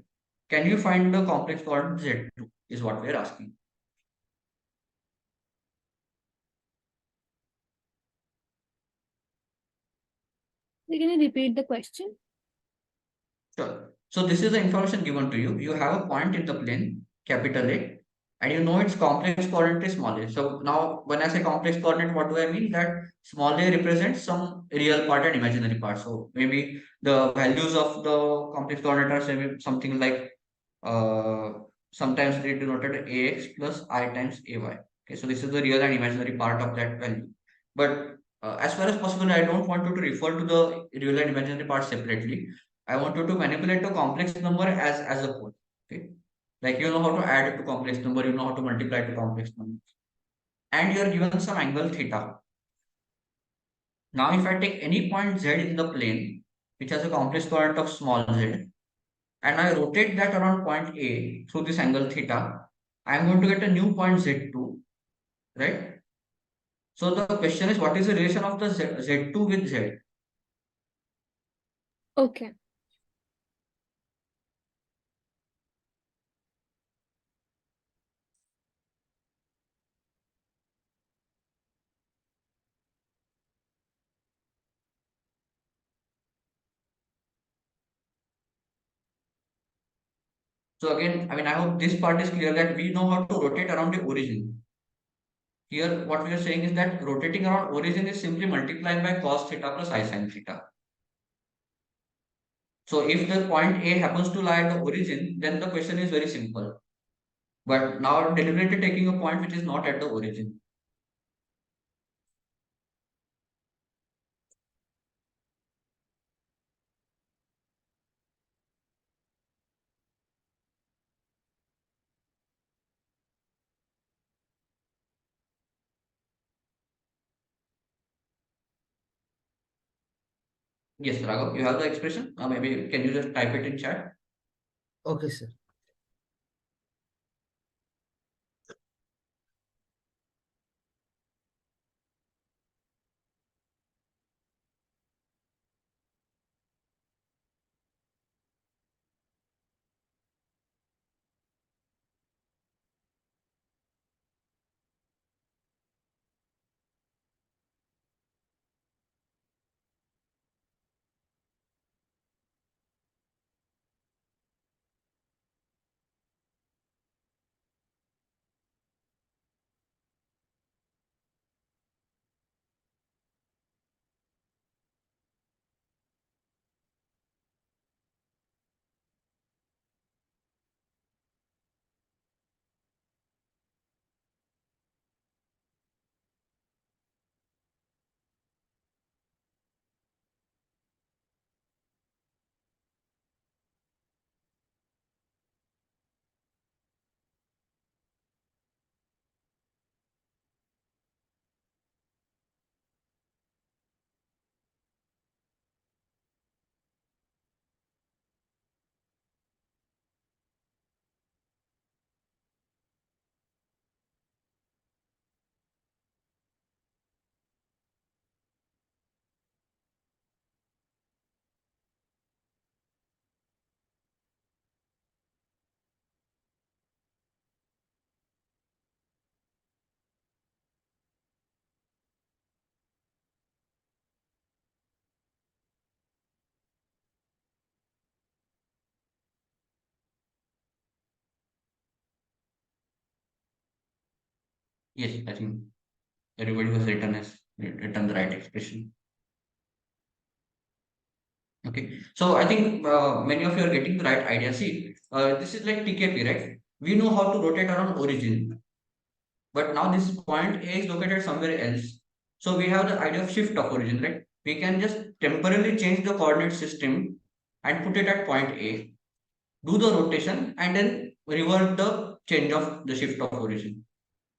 can you find the complex coordinate z2 is what we are asking. So can you repeat the question? Sure. So this is the information given to you. You have a point in the plane, capital A, and you know its complex coordinate is small a. So now when I say complex coordinate, what do I mean? That small a represents some real part and imaginary part. So maybe the values of the complex coordinate are something like uh, sometimes they denoted ax plus I times ay. Okay, so this is the real and imaginary part of that value. But as far as possible, I don't want you to refer to the real and imaginary part separately. I want you to manipulate a complex number as a whole. Okay, like you know how to add to complex number, you know how to multiply to complex number, and you are given some angle theta. Now, if I take any point z in the plane, which has a complex coordinate of small z, and I rotate that around point A through this angle theta, I am going to get a new point Z2, right? So the question is, what is the relation of the Z2 with Z? Okay. So again, I mean, I hope this part is clear that we know how to rotate around the origin. Here, what we are saying is that rotating around origin is simply multiplied by cos theta plus I sin theta. So if the point A happens to lie at the origin, then the question is very simple. But now I'm deliberately taking a point which is not at the origin. Yes, Raghav, you have the expression? Maybe can you just type it in chat? Okay, sir. Yes, I think everybody has written the right expression. Okay, so I think many of you are getting the right idea. See, this is like TKP, right? We know how to rotate around origin, but now this point A is located somewhere else. So we have the idea of shift of origin, right? We can just temporarily change the coordinate system and put it at point A, do the rotation, and then revert the change of the shift of origin,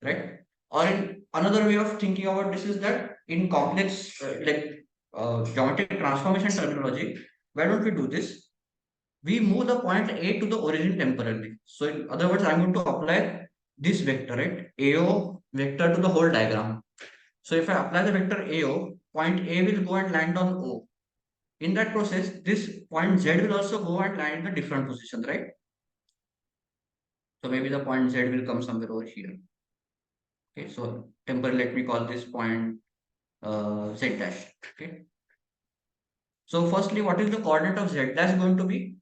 right? Or in another way of thinking about this is that in complex geometric transformation terminology, why don't we do this? We move the point A to the origin temporarily. So in other words, I'm going to apply this vector, right? AO vector to the whole diagram. So if I apply the vector AO, point A will go and land on O. in that process, this point Z will also go and land in a different position, right? So maybe the point Z will come somewhere over here. Okay, so temporarily let me call this point Z dash. Okay. So firstly, what is the coordinate of Z dash going to be?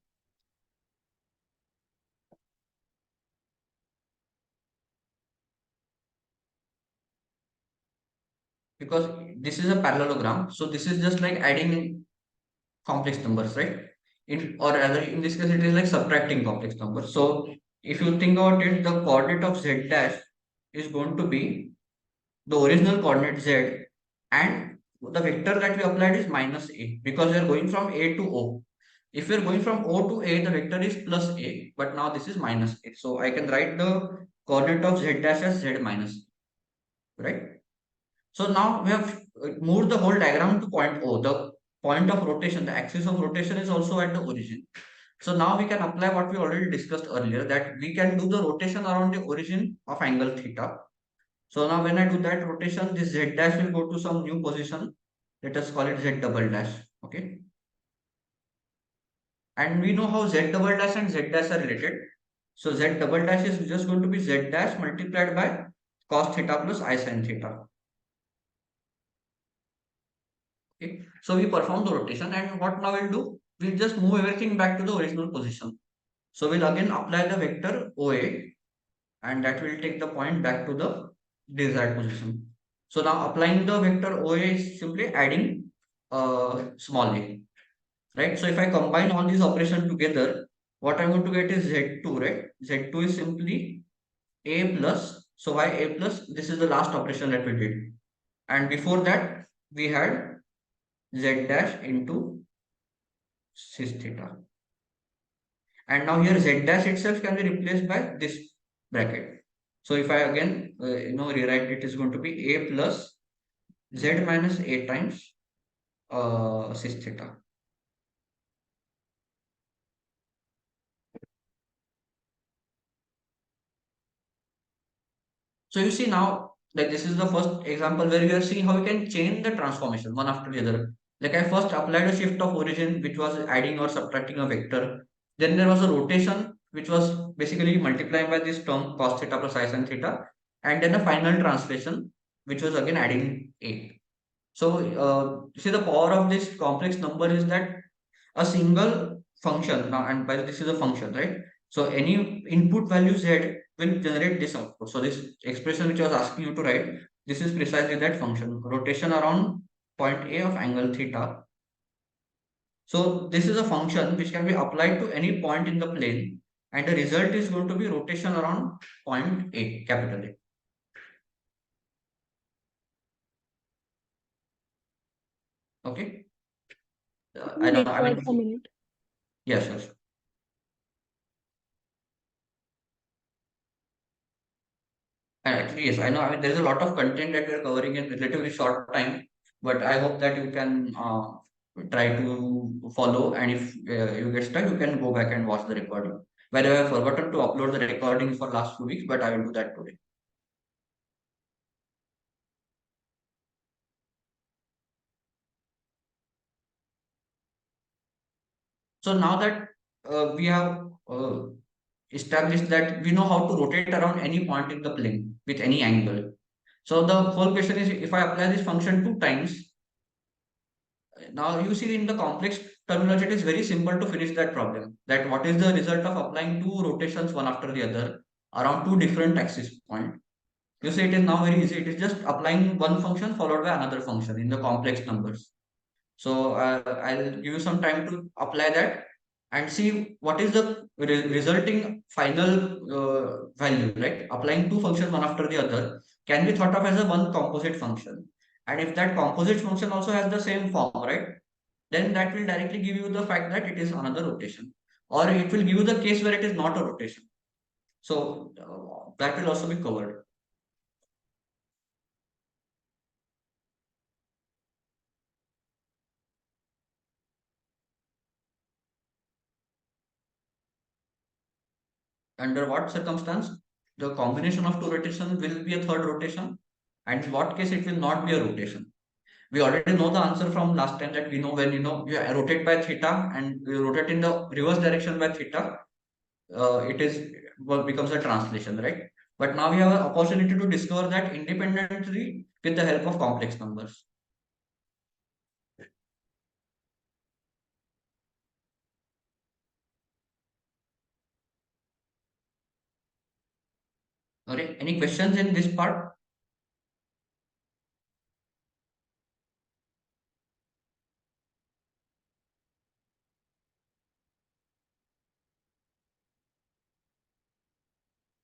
Because this is a parallelogram, so this is just like adding complex numbers, right? Or rather, in this case, it is like subtracting complex numbers. So if you think about it, the coordinate of Z dash is going to be the original coordinate Z, and the vector that we applied is minus A, because we are going from A to O. If we are going from O to A, the vector is plus A, but now this is minus A. So I can write the coordinate of Z dash as Z minus A, right? So now we have moved the whole diagram to point O. The point of rotation, the axis of rotation is also at the origin. So now we can apply what we already discussed earlier, that we can do the rotation around the origin of angle theta. So now when I do that rotation, this Z dash will go to some new position. Let us call it Z double dash. Okay. And we know how Z double dash and Z dash are related. So Z double dash is just going to be Z dash multiplied by cos theta plus I sin theta. Okay. So we perform the rotation, and what now we'll do? We'll just move everything back to the original position. So we'll again apply the vector OA, and that will take the point back to the desired position. So now applying the vector OA is simply adding small a, right? So if I combine all these operations together, what I'm going to get is Z2, right? Z2 is simply A plus, so why A plus? This is the last operation that we did. And before that, we had Z dash into cis theta. And now here Z dash itself can be replaced by this bracket. So if I again, rewrite, it is going to be A plus Z minus A times cis theta. So you see now, like this is the first example where we are seeing how we can change the transformation one after the other. Like I first applied a shift of origin, which was adding or subtracting a vector. Then there was a rotation, which was basically multiplying by this term cos theta plus I sin theta. And then a final translation, which was again adding a. So see, the power of this complex number is that a single function now, and by the way, this is a function, right? So any input value Z will generate this output. So this expression which I was asking you to write, this is precisely that function, rotation around point A of angle theta. So this is a function which can be applied to any point in the plane, and the result is going to be rotation around point A, capital A. Okay. I know. Wait I for mean, a minute. yes, yes. Actually, yes, I know. I mean, there is a lot of content that we are covering in relatively short time, but I hope that you can try to follow. And if you get stuck, you can go back and watch the recording. By the way, I forgotten to upload the recording for last 2 weeks, but I will do that today. So now that we have established that we know how to rotate around any point in the plane with any angle. So the whole question is, if I apply this function 2 times, now you see in the complex terminology, it is very simple to finish that problem. That what is the result of applying two rotations one after the other around two different axis point. You see it is now very easy. It is just applying one function followed by another function in the complex numbers. So I'll give you some time to apply that and see what is the resulting final value, right? Applying two functions one after the other can be thought of as a one composite function. And if that composite function also has the same form, right? Then that will directly give you the fact that it is another rotation. Or it will give you the case where it is not a rotation. So that will also be covered. Under what circumstance the combination of two rotations will be a third rotation, and in what case it will not be a rotation. We already know the answer from last time, that we know when you rotate by theta and you rotate in the reverse direction by theta, it is what becomes a translation, right? But now we have an opportunity to discover that independently with the help of complex numbers. Okay, any questions in this part?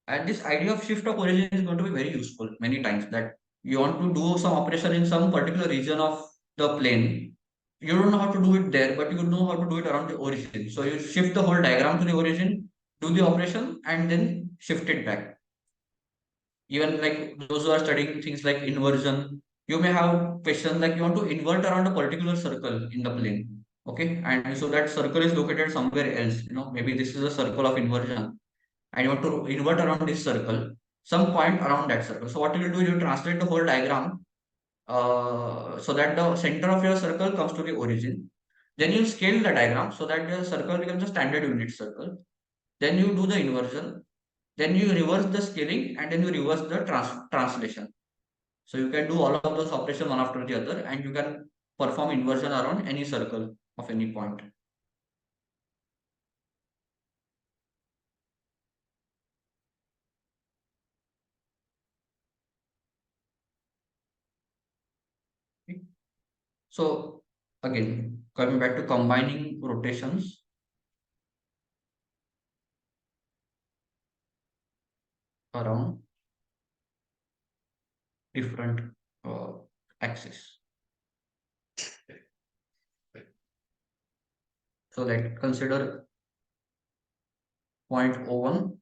And this idea of shift of origin is going to be very useful many times, that you want to do some operation in some particular region of the plane. You don't know how to do it there, but you know how to do it around the origin. So you shift the whole diagram to the origin, do the operation, and then shift it back. Even like those who are studying things like inversion, you may have questions like you want to invert around a particular circle in the plane. Okay, and so that circle is located somewhere else. Maybe this is a circle of inversion and you want to invert around this circle, some point around that circle. So what you will do, you translate the whole diagram so that the center of your circle comes to the origin. Then you scale the diagram so that the circle becomes a standard unit circle. Then you do the inversion. Then you reverse the scaling and then you reverse the translation. So you can do all of those operations one after the other and you can perform inversion around any circle of any point. Okay. So again, coming back to combining rotations around different uh, axes. So let's consider point O1.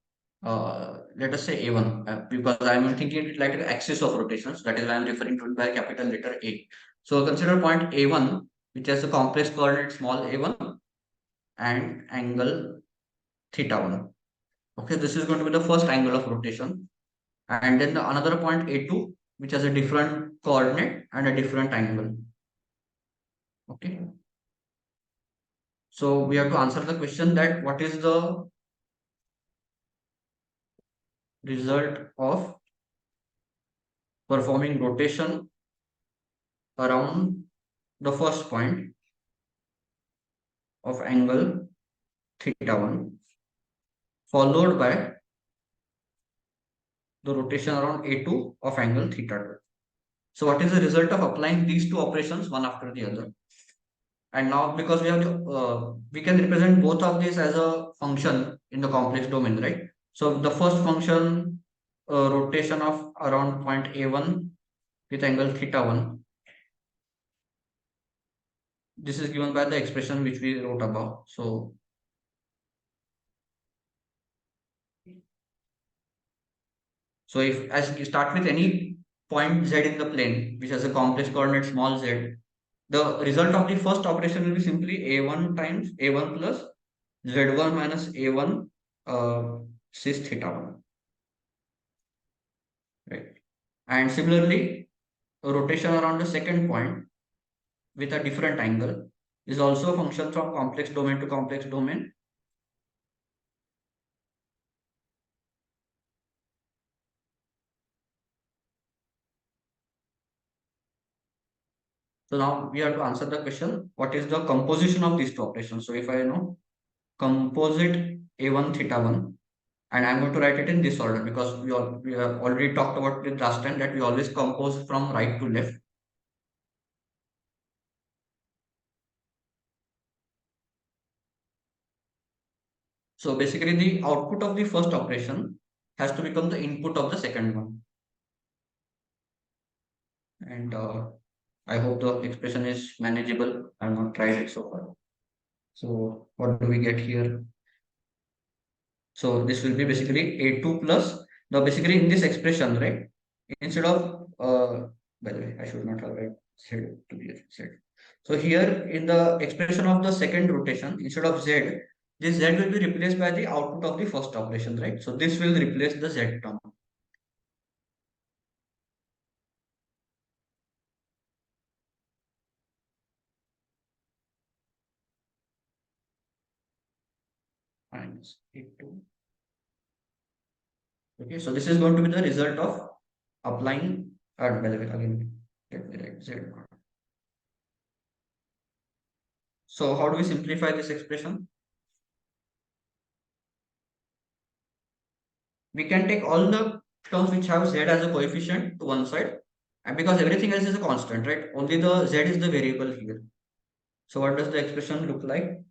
Let us say A1 because I'm thinking it like an axis of rotations. That is why I'm referring to it by capital letter A. So consider point A1, which has a complex coordinate small a1 and angle theta 1. Okay, this is going to be the first angle of rotation. And then the another point A2, which has a different coordinate and a different angle. Okay. So we have to answer the question that what is the result of performing rotation around the first point of angle theta 1 followed by the rotation around A2 of angle theta 2. So what is the result of applying these two operations one after the other? And now because we can represent both of these as a function in the complex domain, right? So the first function, rotation of around point A1 with angle theta 1. This is given by the expression which we wrote above. So if as you start with any point z in the plane which has a complex coordinate small z, the result of the first operation will be simply a1 times a1 plus z1 minus a1 cis theta 1, right? And similarly, a rotation around the second point with a different angle is also a function from complex domain to complex domain. So now we have to answer the question, what is the composition of these two operations? So if I know composite a1 theta 1, and I'm going to write it in this order because we have already talked about it last time that we always compose from right to left. So basically the output of the first operation has to become the input of the second one. And I hope the expression is manageable. I have not tried it so far. So what do we get here? So this will be basically A2 plus, now basically in this expression, right? Instead of, by the way, I should not have write Z to be Z. So here in the expression of the second rotation, instead of Z, this Z will be replaced by the output of the first operation, right? So this will replace the Z term. minus A2. Okay, so this is going to be the result of applying, by the way, again, let me write Z. So how do we simplify this expression? We can take all the terms which have Z as a coefficient to one side, and because everything else is a constant, right? Only the Z is the variable here. So what does the expression look like?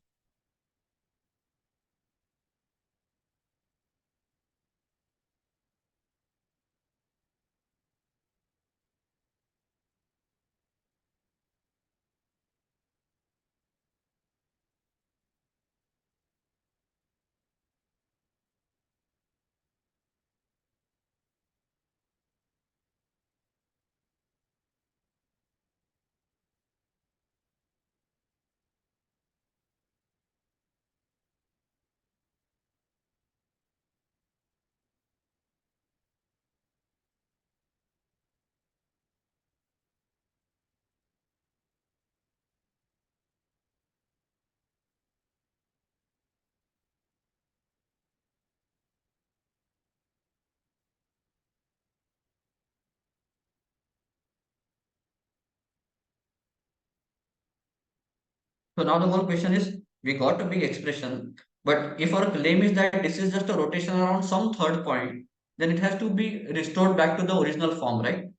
So now the whole question is, we got a big expression, but if our claim is that this is just a rotation around some third point, then it has to be restored back to the original form, right?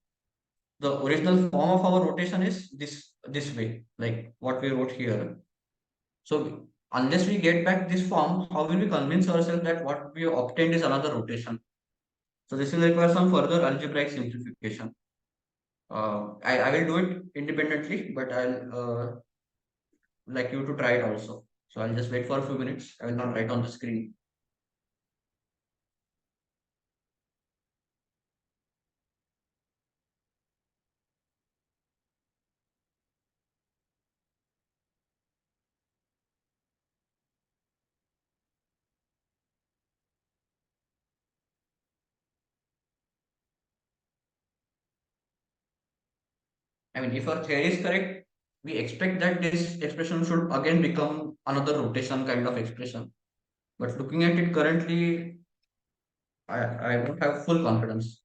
The original form of our rotation is this way, like what we wrote here. So unless we get back this form, how will we convince ourselves that what we obtained is another rotation? So this will require some further algebraic simplification. I will do it independently, but I'll like you to try it also. So I'll just wait for a few minutes. I will not write on the screen. I mean, if our theory is correct, we expect that this expression should again become another rotation kind of expression. But looking at it currently, I don't have full confidence.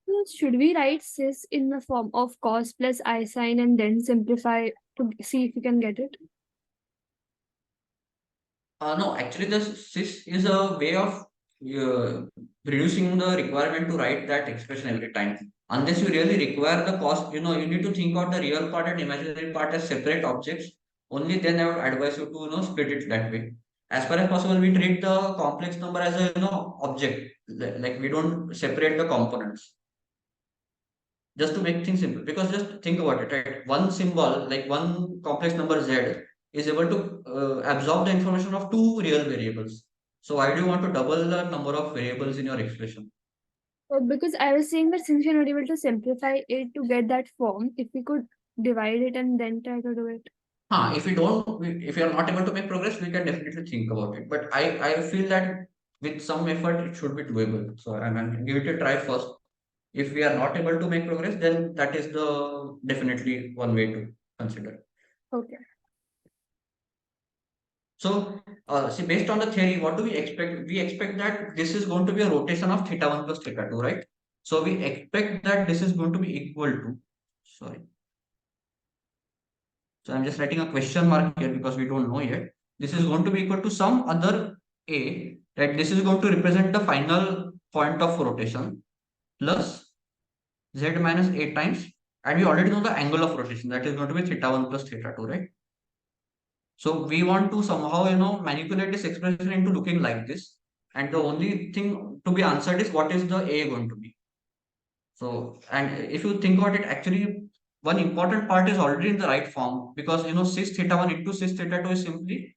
So should we write cis in the form of cos plus I sine and then simplify to see if we can get it? No, actually, the sys is a way of uh, reducing the requirement to write that expression every time. Unless you really require the cost, you need to think of the real part and imaginary part as separate objects. Only then I would advise you to, split it that way. As far as possible, we treat the complex number as a, object. Like we don't separate the components. Just to make things simple, because just think about it, right? One symbol, like one complex number z, is able to absorb the information of two real variables. So why do you want to double the number of variables in your expression? Because I was saying that since we're not able to simplify it to get that form, if we could divide it and then try to do it. If we don't, if we are not able to make progress, we can definitely think about it. But I feel that with some effort, it should be doable. So I'm going to give it a try first. If we are not able to make progress, then that is the definitely one way to consider. Okay. So, see, based on the theory, what do we expect? We expect that this is going to be a rotation of theta 1 plus theta 2, right? So, we expect that this is going to be equal to, sorry. So, I'm just writing a question mark here because we don't know yet. This is going to be equal to some other A, right? This is going to represent the final point of rotation plus Z minus A times. And we already know the angle of rotation, that is going to be theta 1 plus theta 2, right? So we want to somehow, manipulate this expression into looking like this. And the only thing to be answered is what is the A going to be. So, and if you think about it, actually, one important part is already in the right form because, cis theta 1 into cis theta 2 is simply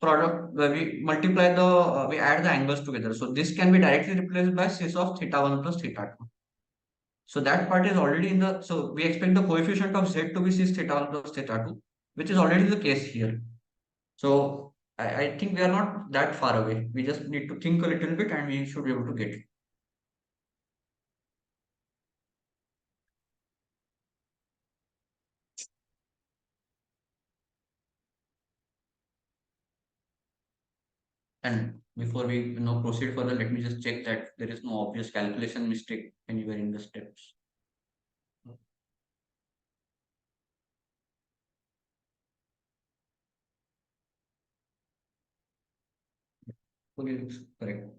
product where we multiply we add the angles together. So this can be directly replaced by cis of theta 1 plus theta 2. So that part is already so we expect the coefficient of Z to be cis theta 1 plus theta 2, which is already the case here. So I think we are not that far away. We just need to think a little bit and we should be able to get it. And before we proceed further, let me just check that there is no obvious calculation mistake anywhere in the steps. Okay, looks correct.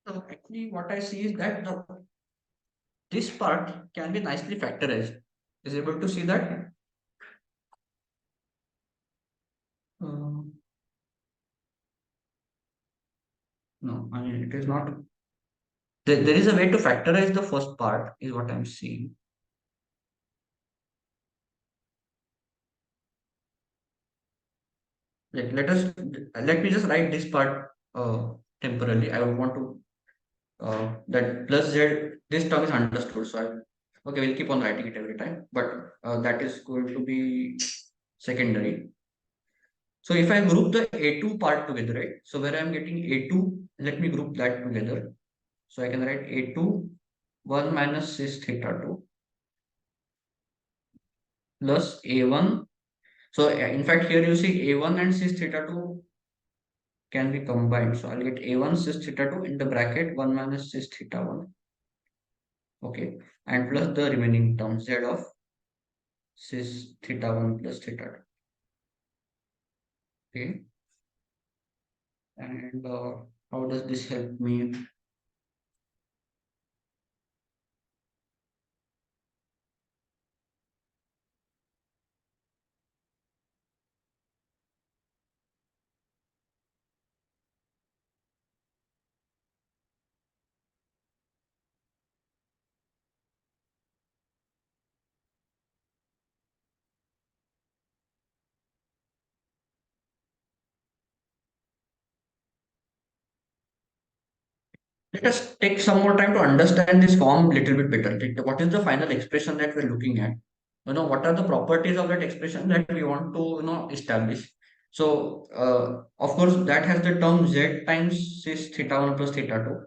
So actually what I see is that this part can be nicely factorized. Is able to see that? Um, no, I mean it is not. There is a way to factorize the first part, is what I'm seeing. Like let me just write this part temporarily. I would want to that plus Z, this term is understood. So okay, we'll keep on writing it every time, but that is going to be secondary. So if I group the A2 part together, right? So where I'm getting A2, let me group that together. So I can write A2 1 minus cis theta 2 plus A1. So in fact, here you see A1 and cis theta 2 can be combined. So I'll get A1 cis theta 2 in the bracket 1 minus cis theta 1. Okay. And plus the remaining term Z of cis theta 1 plus theta 2. Okay. And how does this help me? Let us take some more time to understand this form a little bit better. Like, what is the final expression that we're looking at? What are the properties of that expression that we want to, establish? So, of course, that has the term Z times cis theta 1 plus theta 2.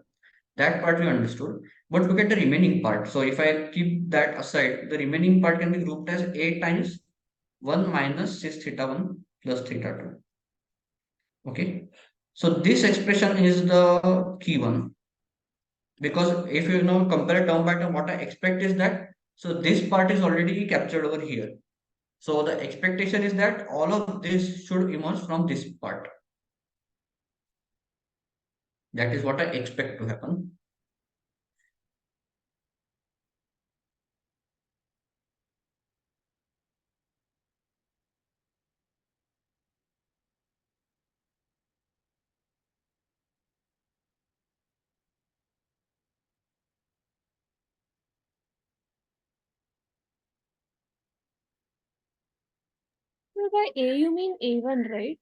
That part we understood. But look at the remaining part. So, if I keep that aside, the remaining part can be grouped as A times 1 minus cis theta 1 plus theta 2. Okay. So, this expression is the key one. Because if you compare term by term, what I expect is that so this part is already captured over here. So the expectation is that all of this should emerge from this part. That is what I expect to happen. by A, you mean A1, right?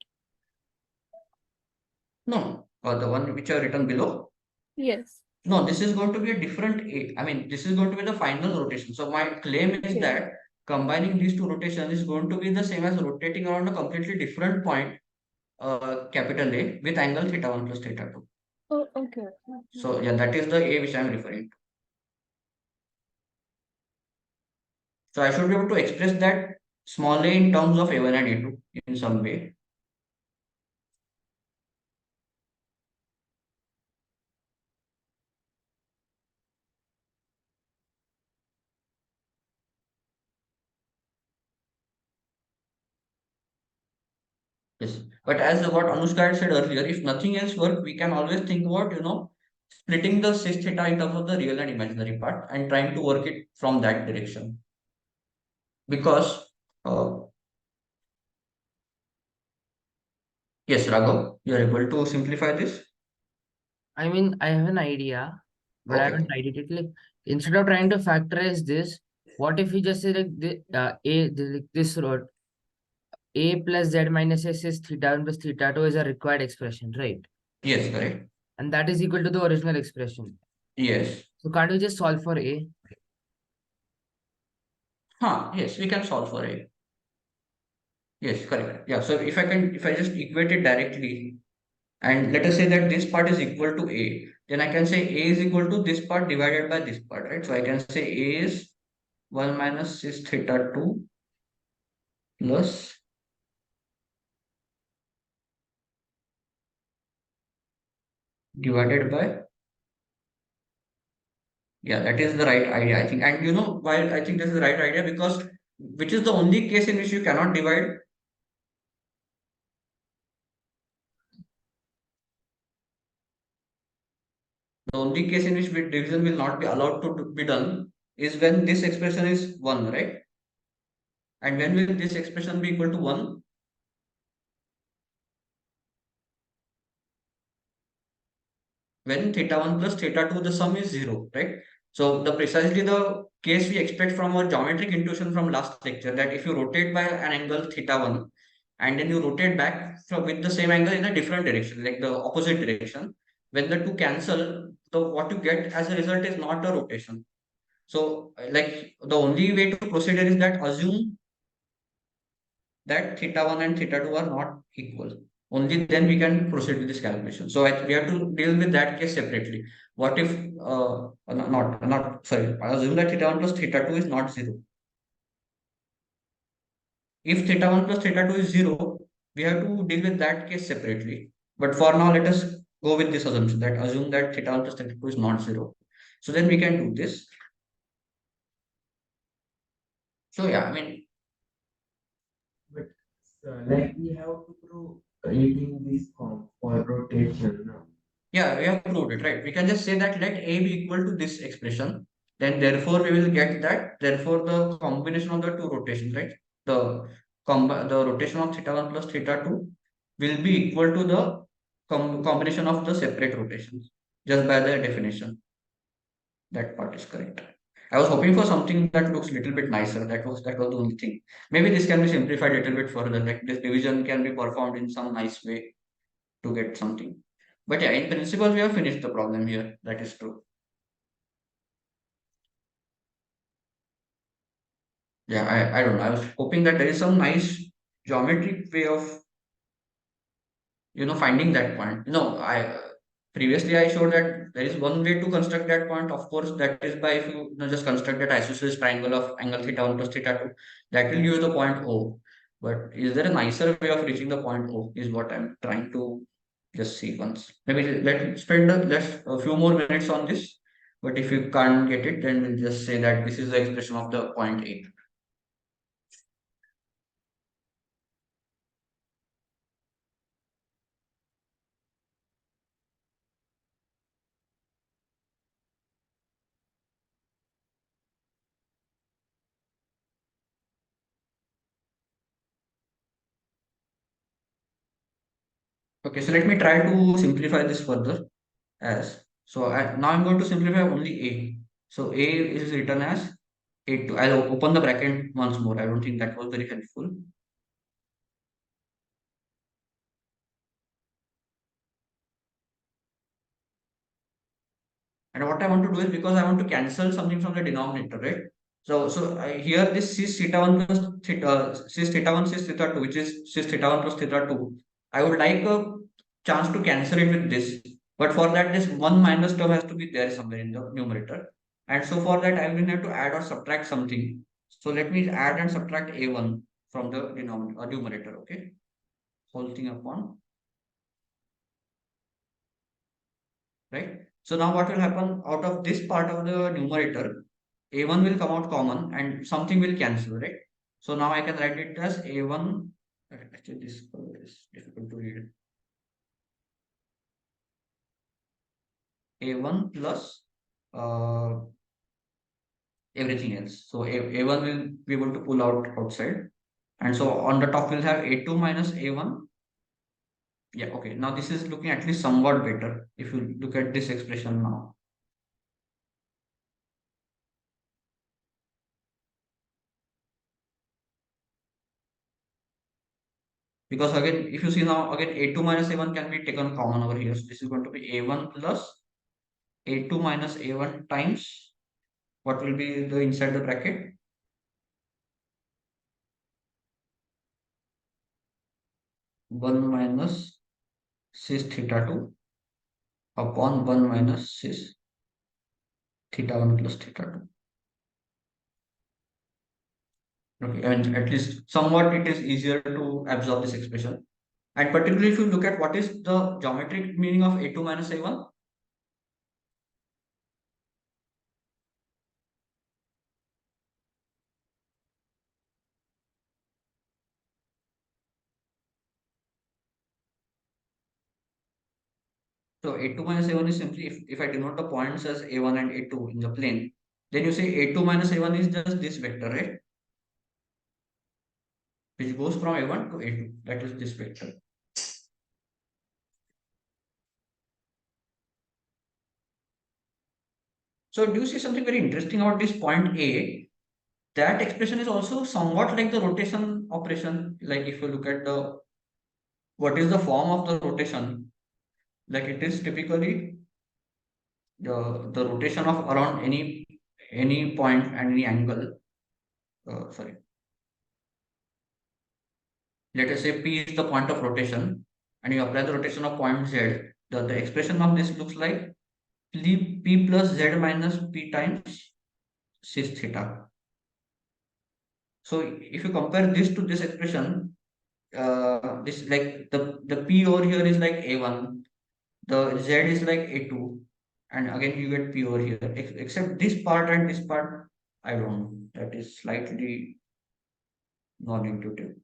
No, the one which I have written below. Yes. No, this is going to be a different A. I mean, this is going to be the final rotation. So my claim is Okay. that combining these two rotations is going to be the same as rotating around a completely different point, capital A, with angle theta 1 plus theta 2. Oh, okay. So yeah, that is the A which I am referring to. So I should be able to express that small a in terms of A1 and A2 in some way. Yes. But as what Anushka had said earlier, if nothing else works, we can always think about, splitting the cis theta in terms of the real and imaginary part and trying to work it from that direction. Because, uh, yes, Raghav, you are able to simplify this. I mean, I have an idea, but I haven't Okay. tried it. Like, instead of trying to factorize this, what if we just say like this road a plus z minus s is theta 1 plus theta 2 is a required expression, right? Yes, correct. And that is equal to the original expression. Yes. So can't we just solve for a? Yes, we can solve for A. Yes, correct. Yeah. So if I just equate it directly, and let us say that this part is equal to A, then I can say A is equal to this part divided by this part, right? So I can say A is 1 minus cis theta 2 plus, divided by, yeah, that is the right idea, I think. And you know why I think this is the right idea? Because which is the only case in which you cannot divide. The only case in which division will not be allowed to be done is when this expression is 1, right? And when will this expression be equal to 1? When theta 1 plus theta 2, the sum is 0, right? So the precisely the case we expect from our geometric intuition from last lecture, that if you rotate by an angle theta 1 and then you rotate back with the same angle in a different direction, like the opposite direction, when the two cancel, the what you get as a result is not a rotation. So like the only way to proceed here is that assume that theta 1 and theta 2 are not equal. Only then we can proceed with this calculation. So we have to deal with that case separately. What if, sorry, assume that theta 1 plus theta 2 is not 0. If theta 1 plus theta 2 is 0, we have to deal with that case separately. But for now, let us go with this assumption, that assume that theta 1 plus theta 2 is not 0. So then we can do this. So yeah, I mean, But like we have to prove it in this form for rotation. No? yeah, we have proved it, right? We can just say that let A be equal to this expression. Then therefore we will get that. Therefore the combination of the two rotations, right? The rotation of theta 1 plus theta 2 will be equal to the combination of the separate rotations. Just by the definition. That part is correct. I was hoping for something that looks a little bit nicer. That was the only thing. Maybe this can be simplified a little bit further. Like this division can be performed in some nice way to get something. But yeah, in principle, we have finished the problem here. That is true. Yeah, I don't know. I was hoping that there is some nice geometric way of, finding that point. I previously I showed that there is one way to construct that point. Of course, that is by if you just construct that isosceles triangle of angle theta 1 plus theta 2. That will give you the point O. But is there a nicer way of reaching the point O? Is what I'm trying to just see once. Maybe let's spend a few more minutes on this. But if you can't get it, then we'll just say that this is the expression of the point A. Okay, so let me try to simplify this further as. So now I'm going to simplify only A. So A is written as A2. I'll open the bracket once more. I don't think that was very helpful. And what I want to do is, because I want to cancel something from the denominator, right? Here this cis theta 1 plus cis theta 1 cis theta 2, which is cis theta 1 plus theta 2. I would like a chance to cancel it with this. But for that, this 1 minus term has to be there somewhere in the numerator. And so for that, I will have to add or subtract something. So let me add and subtract a1 from the numerator, okay? Whole thing upon, right? So now what will happen out of this part of the numerator, a1 will come out common and something will cancel, right? So now I can write it as a1. Actually, this is difficult to read. A1 plus uh, everything else. So a1 will be able to pull out outside. And so on the top we'll have a2 minus a1. Yeah, okay. Now this is looking at least somewhat better if you look at this expression now. Because again, if you see now, again a2 minus a1 can be taken common over here. So this is going to be a1 plus a2 minus a1 times what will be the inside the bracket? One minus cis theta 2 upon 1 minus cis theta 1 plus theta 2. Okay, and at least somewhat it is easier to absorb this expression. And particularly if you look at what is the geometric meaning of a2 minus a1. So a2 minus a1 is simply, if I denote the points as a1 and a2 in the plane, then you say a2 minus a1 is just this vector, right? Which goes from a1 to a2. That is this vector. So do you see something very interesting about this point A? That expression is also somewhat like the rotation operation. Like if you look at the what is the form of the rotation, like it is typically the rotation of around any point and any angle. Sorry, let us say P is the point of rotation, and you apply the rotation of point Z. The expression of this looks like P plus Z minus P times cis theta. So if you compare this to this expression, this like the P over here is like A1, the Z is like A2, and again you get P over here. Except this part and this part, I don't know. That is slightly non-intuitive.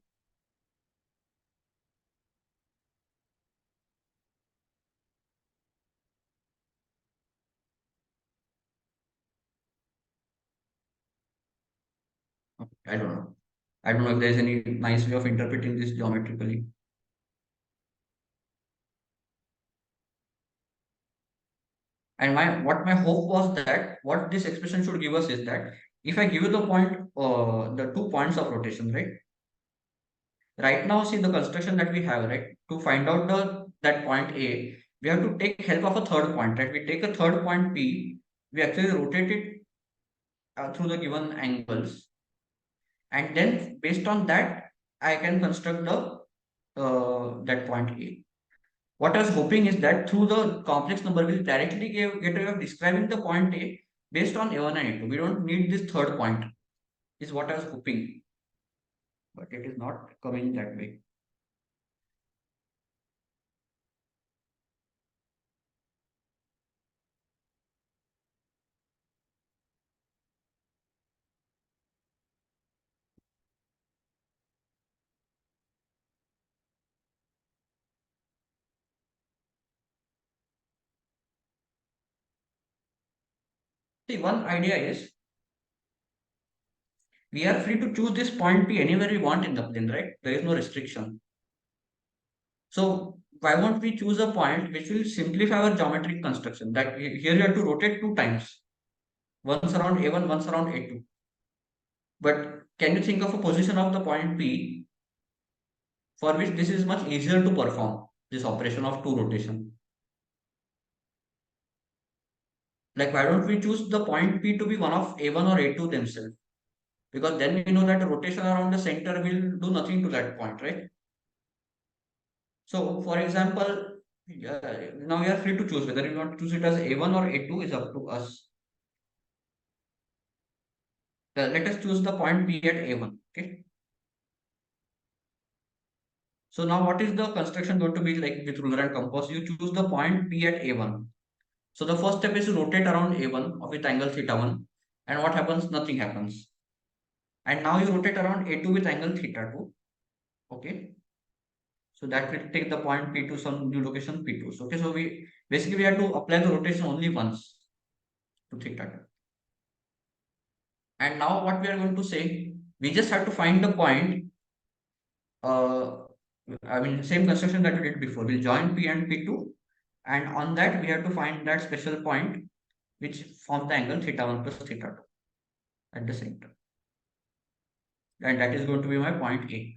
I don't know. I don't know if there is any nice way of interpreting this geometrically. And what my hope was that what this expression should give us is that if I give you the point, the 2 points of rotation, right? Right now, see the construction that we have, right? To find out that point A, we have to take help of a third point, right? We take a third point P, we actually rotate it through the given angles, and then based on that, I can construct the that point A. What I was hoping is that through the complex number, we'll directly get a way of describing the point A based on A1 and A2. We don't need this third point, is what I was hoping, but it is not coming that way. See, one idea is we are free to choose this point P anywhere we want in the plane, right? There is no restriction. So why won't we choose a point which will simplify our geometric construction? That here you have to rotate 2 times, once around A1, once around A2. But can you think of a position of the point P for which this is much easier to perform this operation of 2 rotation? Like, why don't we choose the point P to be one of A1 or A2 themselves? Because then we know that rotation around the center will do nothing to that point, right? So, for example, now we are free to choose whether you want to choose it as A1 or A2 is up to us. Let us choose the point P at A1. Okay. So now what is the construction going to be like with ruler and compass? You choose the point P at A1. So the first step is to rotate around A1 with angle theta1. And what happens? Nothing happens. And now you rotate around A2 with angle theta2. Okay. So that will take the point P to some new location P2. So, okay. So we have to apply the rotation only once to theta2. And now what we are going to say, we just have to find the point. I mean, same construction that we did before. We'll join P and P2. And on that, we have to find that special point which forms the angle theta1 plus theta2 at the center. And that is going to be my point A.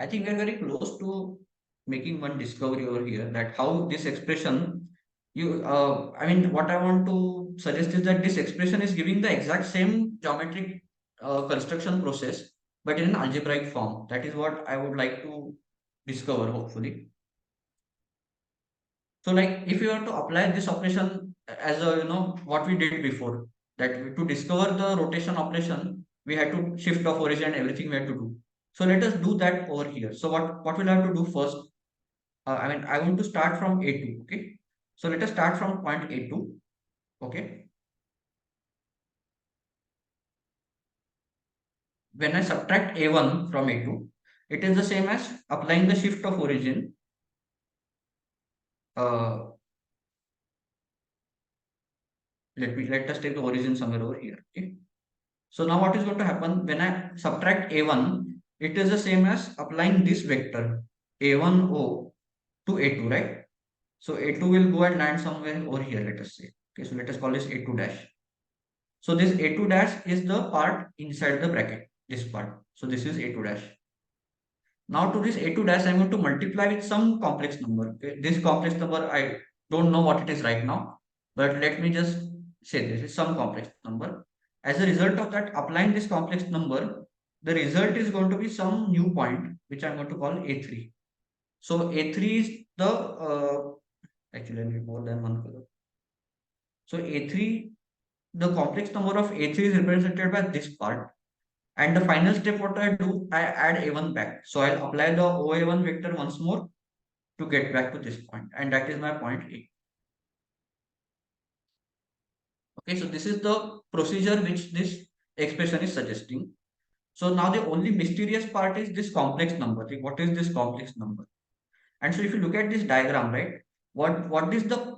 I think we are very close to making one discovery over here that how this expression I mean, what I want to suggest is that this expression is giving the exact same geometric construction process, but in an algebraic form. That is what I would like to discover, hopefully. So, like, if you were to apply this operation as a, what we did before, that to discover the rotation operation, we had to shift of origin and everything we had to do. So let us do that over here. So what we'll have to do first? I mean, I want to start from A2. Okay. So let us start from point A2. Okay. When I subtract A1 from A2, it is the same as applying the shift of origin. Uh, let us take the origin somewhere over here. Okay. So now what is going to happen when I subtract A1, it is the same as applying this vector A10 to A2, right? So A2 will go and land somewhere over here, let us say. Okay, so let us call this A2 dash. So this A2 dash is the part inside the bracket, this part. So this is A2 dash. Now to this A2 dash, I'm going to multiply with some complex number. Okay? This complex number, I don't know what it is right now, but let me just say this is some complex number. As a result of that, applying this complex number, the result is going to be some new point, which I'm going to call A3. So A3 is actually I need more than one color. So A3, the complex number of A3 is represented by this part. And the final step, what I do, I add A1 back. So I'll apply the OA1 vector once more to get back to this point. And that is my point A. Okay, so this is the procedure which this expression is suggesting. So now the only mysterious part is this complex number. Like, what is this complex number? And so if you look at this diagram, right, what is the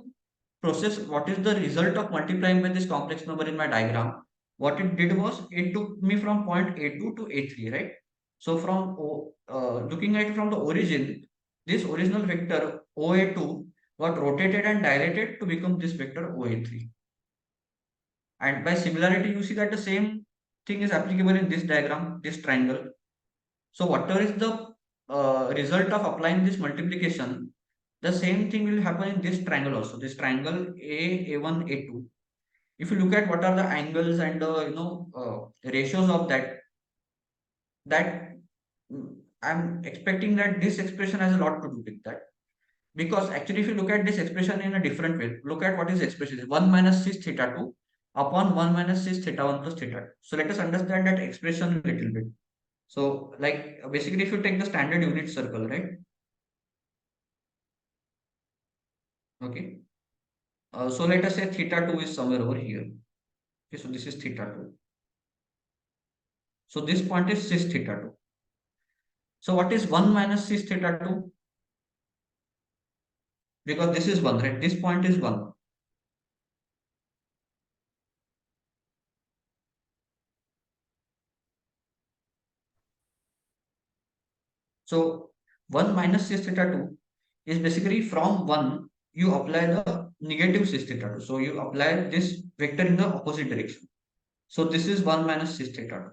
process, what is the result of multiplying by this complex number in my diagram? What it did was it took me from point A2 to A3, right? So from looking at it from the origin, this original vector OA2 got rotated and dilated to become this vector OA3. And by similarity, you see that the same thing is applicable in this diagram, this triangle. So whatever is the result of applying this multiplication, the same thing will happen in this triangle also. This triangle A1, A2. If you look at what are the angles and the ratios of that I'm expecting that this expression has a lot to do with that. Because actually, if you look at this expression in a different way, look at what is expression is 1 minus 6 theta 2 upon 1 minus 6 theta 1 plus theta 2. So let us understand that expression a little bit. So, like, basically, if you take the standard unit circle, right? Okay. So let us say theta 2 is somewhere over here. Okay, so this is theta 2. So this point is 6 theta 2. So what is 1 minus 6 theta 2? because this is 1, right? This point is 1. So 1 minus cis theta 2 is basically from 1, you apply the negative cis theta 2. So you apply this vector in the opposite direction. So this is 1 minus cis theta 2.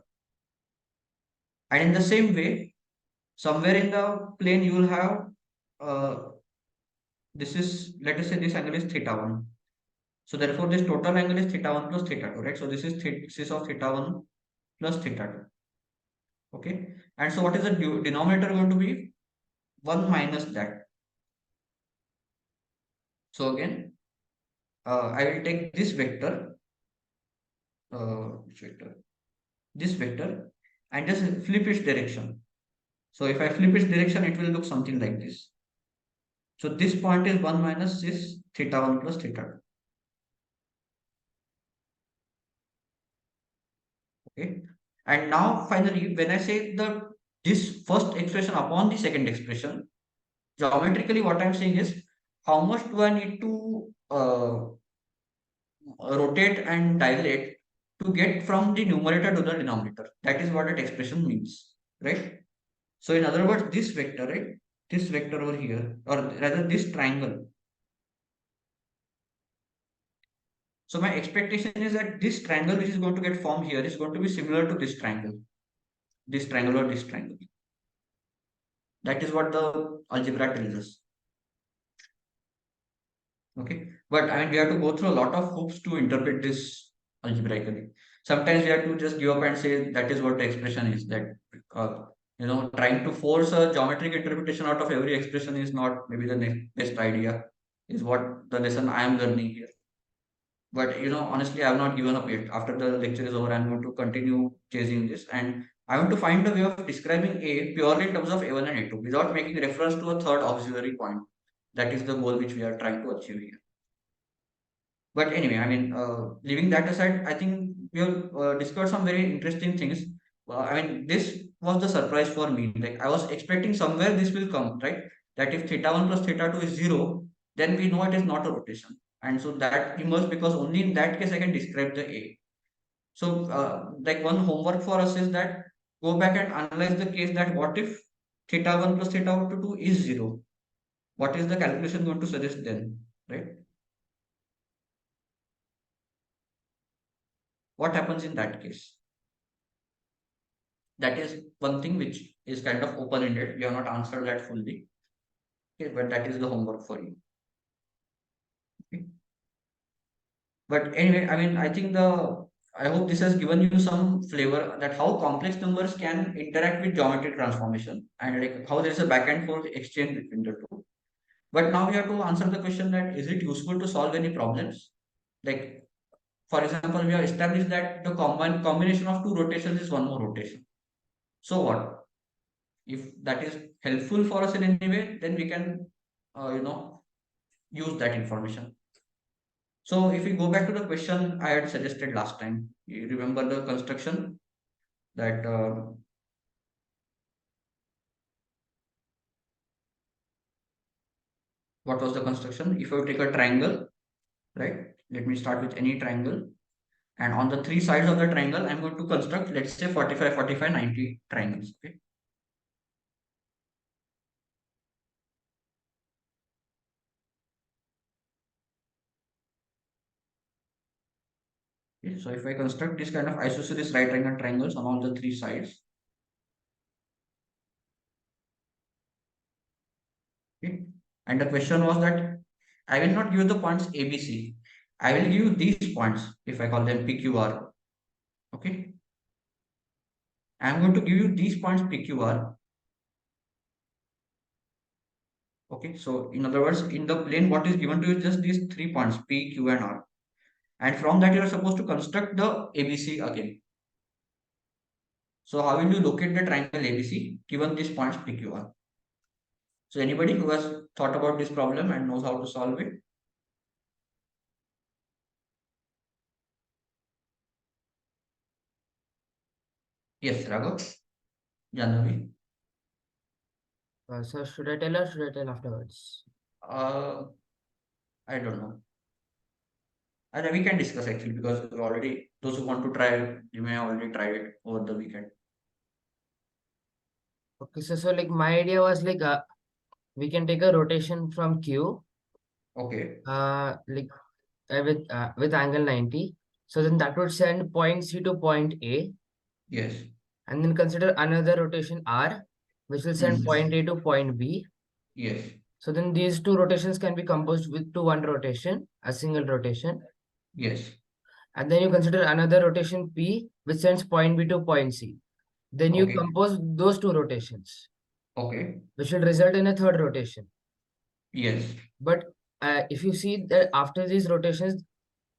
And in the same way, somewhere in the plane you will have uh, this is, let us say this angle is theta 1. So therefore this total angle is theta 1 plus theta 2, right? So this is cis of theta 1 plus theta 2. Okay. And so what is the denominator going to be? 1 minus that. So again, I will take this vector, which vector? This vector, and just flip its direction. So if I flip its direction, it will look something like this. So this point is 1 minus this theta 1 plus theta 2. Okay. And now finally, when I say this first expression upon the second expression, geometrically what I'm saying is how much do I need to rotate and dilate to get from the numerator to the denominator. That is what that expression means, right? So in other words, this vector, right? This vector over here, or rather this triangle. So my expectation is that this triangle which is going to get formed here is going to be similar to this triangle or this triangle. That is what the algebra tells us. Okay, but I mean we have to go through a lot of hoops to interpret this algebraically. Sometimes we have to just give up and say that is what the expression is. That trying to force a geometric interpretation out of every expression is not maybe the best idea. Is what the lesson I am learning here. But honestly, I have not given up yet. After the lecture is over, I'm going to continue chasing this, and I want to find a way of describing A purely in terms of A1 and A2 without making reference to a third auxiliary point. That is the goal which we are trying to achieve here. But anyway, I mean, leaving that aside, I think we have discovered some very interesting things. I mean, this was the surprise for me. Like, I was expecting somewhere this will come, right? That if theta 1 plus theta 2 is 0, then we know it is not a rotation. And so that emerged because only in that case I can describe the A. So, like, one homework for us is that go back and analyze the case that what if theta 1 plus theta 2 is 0? What is the calculation going to suggest then, right? What happens in that case? That is one thing which is kind of open-ended. We have not answered that fully. Okay, but that is the homework for you. Okay. But anyway, I mean, I hope this has given you some flavor that how complex numbers can interact with geometric transformation and like how there is a back and forth exchange between the two. But now we have to answer the question that is it useful to solve any problems? Like, for example, we have established that the combination of two rotations is one more rotation. So what? If that is helpful for us in any way, then we can use that information. So if we go back to the question I had suggested last time, you remember the construction that what was the construction? If I take a triangle, right? Let me start with any triangle, and on the three sides of the triangle I'm going to construct, let's say, 45 45 90 triangles. Okay. Okay, so if I construct this kind of isosceles right angle triangles on all the three sides, okay, and the question was that I will not give the points ABC. I will give these points if I call them PQR. Okay. I am going to give you these points PQR. Okay. So in other words, in the plane, what is given to you is just these 3 points P, Q, and R. And from that, you are supposed to construct the ABC again. So how will you locate the triangle ABC given these points PQR? So anybody who has thought about this problem and knows how to solve it? Yes, Raghav, Janhavi. So should I tell or should I tell afterwards? I don't know. And we can discuss actually because we already those who want to try it, you may already try it over the weekend. Okay, so like my idea was like we can take a rotation from Q Okay. like with angle 90. So then that would send point C to point A, Yes. and then consider another rotation R, which will send point A to point B. Yes. So then these two rotations can be composed with to one rotation, a single rotation. Yes. And then you consider another rotation P, which sends point B to point C. Then you Okay. compose those two rotations, Okay. which will result in a third rotation. Yes. But if you see that after these rotations,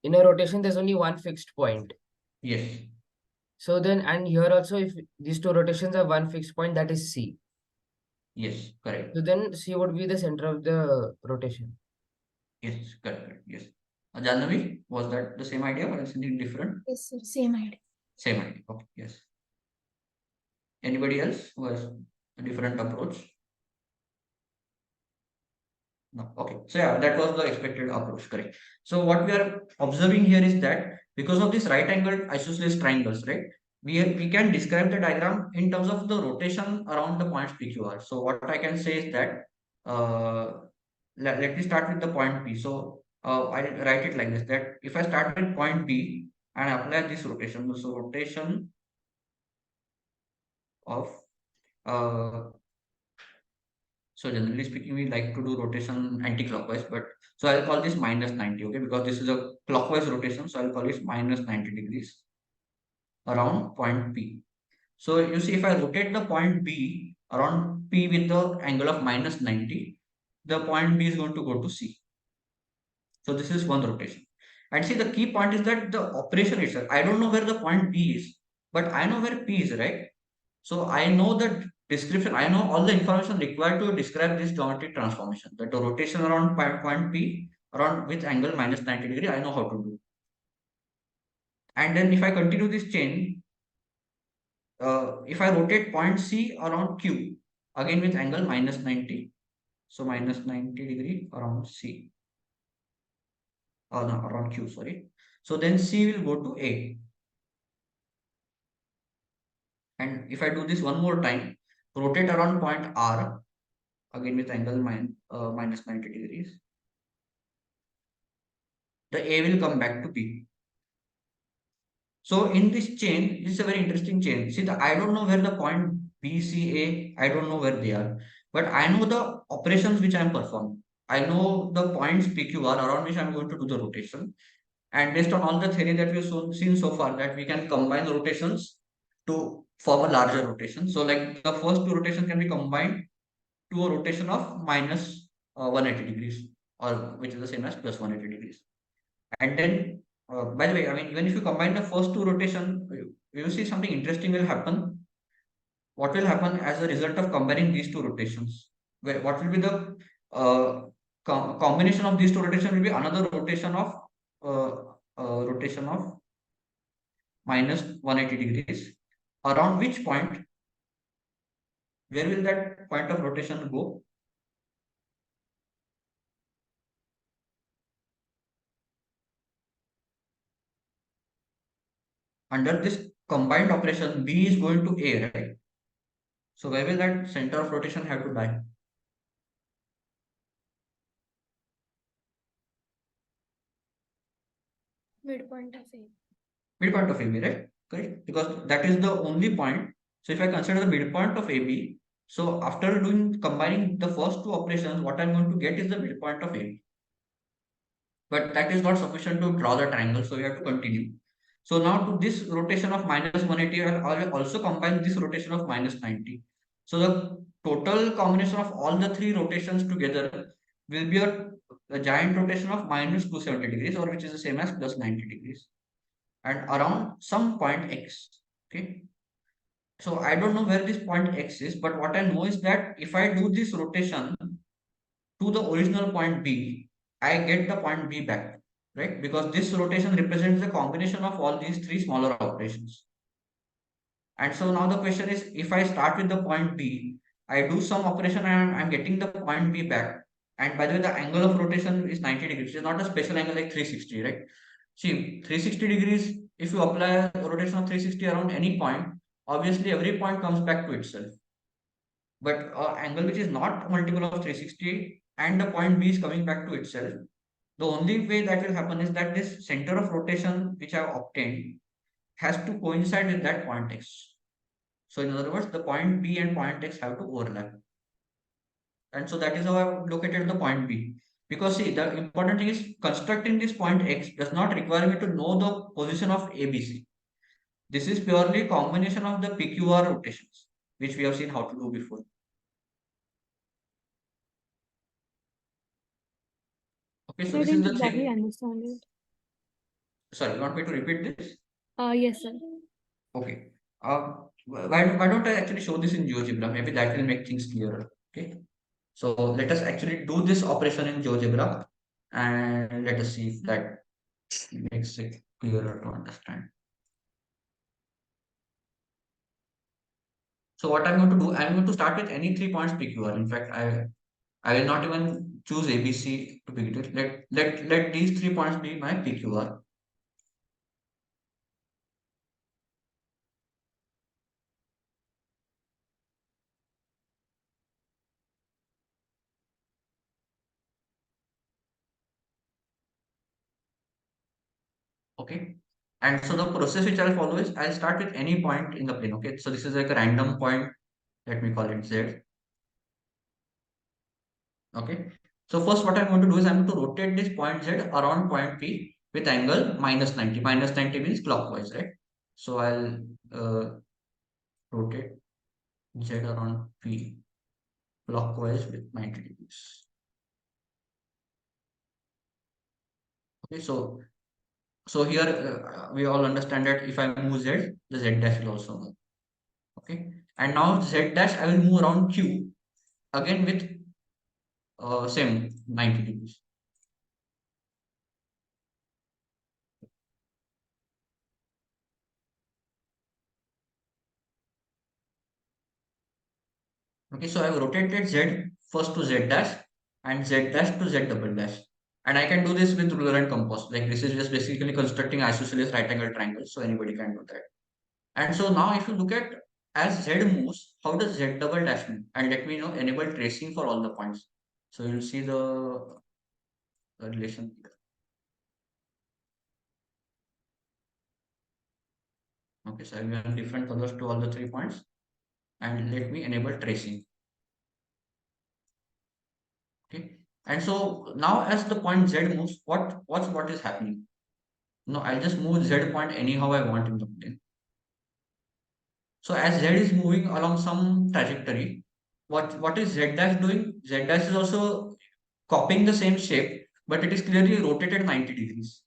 in a rotation, there's only one fixed point. Yes. So then, and here also, if these two rotations have one fixed point, that is C. Yes. Correct. So then C would be the center of the rotation. Yes. Correct. Yes. Jannavi, was that the same idea or something different? Yes, sir. Same idea. Same idea. Okay. Yes. Anybody else who has a different approach? No. Okay. So yeah, that was the expected approach. Correct. So what we are observing here is that because of this right angled isosceles triangles, right? We can describe the diagram in terms of the rotation around the points PQR. So what I can say is that uh, let me start with the point P. So I write it like this: that if I start with point B and apply this rotation, so rotation of so generally speaking, we like to do rotation anti-clockwise, but so I'll call this minus 90, okay, because this is a clockwise rotation, so I'll call it minus 90 degrees around point P. So you see, if I rotate the point B around P with the angle of minus 90, the point B is going to go to C. So this is one rotation. And see, the key point is that the operation itself, I don't know where the point B is, but I know where P is, right? So I know the description, I know all the information required to describe this geometric transformation. That the rotation around point P around with angle minus 90 degree, I know how to do. And then if I continue this chain, if I rotate point C around Q, again with angle minus 90, so minus 90 degree around C, no, around Q, sorry. So then C will go to A. And if I do this one more time, rotate around point R, again with angle minus 90 degrees, the A will come back to B. So in this chain, this is a very interesting chain. See, I don't know where the point B, C, A, I don't know where they are. But I know the operations which I am performing. I know the points PQR around which I am going to do the rotation. And based on all the theory that we've seen so far, that we can combine the rotations to form a larger rotation. So like the first two rotations can be combined to a rotation of minus 180 degrees, or which is the same as plus 180 degrees. And then, by the way, I mean, even if you combine the first two rotation, you will see something interesting will happen. What will happen as a result of combining these two rotations? What will be the uh, combination of these two rotations will be another uh, rotation of minus 180 degrees, around which point, where will that point of rotation go? Under this combined operation, B is going to A, right? So where will that center of rotation have to lie? Midpoint of A. Midpoint of AB, right? Correct? Because that is the only point. So if I consider the midpoint of AB, so after doing combining the first two operations, what I'm going to get is the midpoint of AB. But that is not sufficient to draw the triangle, so we have to continue. So now to this rotation of minus 180, I will also combine this rotation of minus 90. So the total combination of all the three rotations together will be a giant rotation of minus 270 degrees, or which is the same as plus 90 degrees, and around some point X. Okay. So I don't know where this point X is, but what I know is that if I do this rotation to the original point B, I get the point B back, right? Because this rotation represents the combination of all these three smaller operations. And so now the question is, if I start with the point B, I do some operation and I'm getting the point B back. And by the way, the angle of rotation is 90 degrees. It's not a special angle like 360, right? See, 360 degrees, if you apply a rotation of 360 around any point, obviously every point comes back to itself. But angle which is not multiple of 360 and the point B is coming back to itself, the only way that will happen is that this center of rotation which I have obtained has to coincide with that point X. So in other words, the point B and point X have to overlap. And so that is how I have located the point B. Because see, the important thing is constructing this point X does not require me to know the position of ABC. This is purely combination of the PQR rotations, which we have seen how to do before. Okay, so I this is didn't the exactly thing. understand it. Sorry, you want me to repeat this? Yes, sir. Okay. Why don't I actually show this in GeoGebra? Maybe that will make things clearer. Okay. So let us actually do this operation in GeoGebra and let us see if that makes it clearer to understand. So what I'm going to do, I'm going to start with any 3 points PQR. In fact, I will not even choose ABC to begin with. Let these 3 points be my PQR. Okay. And so the process which I'll follow is I'll start with any point in the plane. Okay. So this is like a random point. Let me call it Z. Okay. So first what I'm going to do is I'm going to rotate this point Z around point P with angle minus 90. Minus 90 means clockwise, right? So I'll rotate Z around P clockwise with 90 degrees. Okay. So here we all understand that if I move Z, the Z dash will also move. Okay. And now Z dash I will move around Q again with same 90 degrees. Okay, so I've rotated Z first to Z dash and Z dash to Z double dash. And I can do this with ruler and compass. Like this is just basically constructing isosceles right angle triangles. So anybody can do that. And so now if you look at as Z moves, how does Z double dash move? And let me know enable tracing for all the points. So you'll see the relation here. Okay, so I've given different colors to all the 3 points. And let me enable tracing. Okay. And so now as the point Z moves, what is happening? No, I'll just move Z point anyhow I want in the plane. So as Z is moving along some trajectory, what is Z dash doing? Z dash is also copying the same shape, but it is clearly rotated 90 degrees.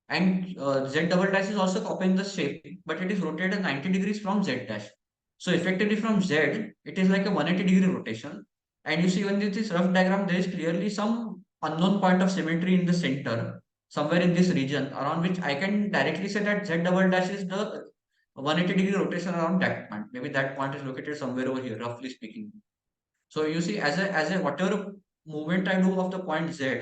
And Z double dash is also copying the shape, but it is rotated 90 degrees from Z dash. So effectively from Z, it is like a 180-degree rotation. And you see when this rough diagram, there is clearly some unknown point of symmetry in the center, somewhere in this region, around which I can directly say that Z double dash is the 180-degree rotation around that point. Maybe that point is located somewhere over here, roughly speaking. So you see, as a whatever movement I do of the point Z,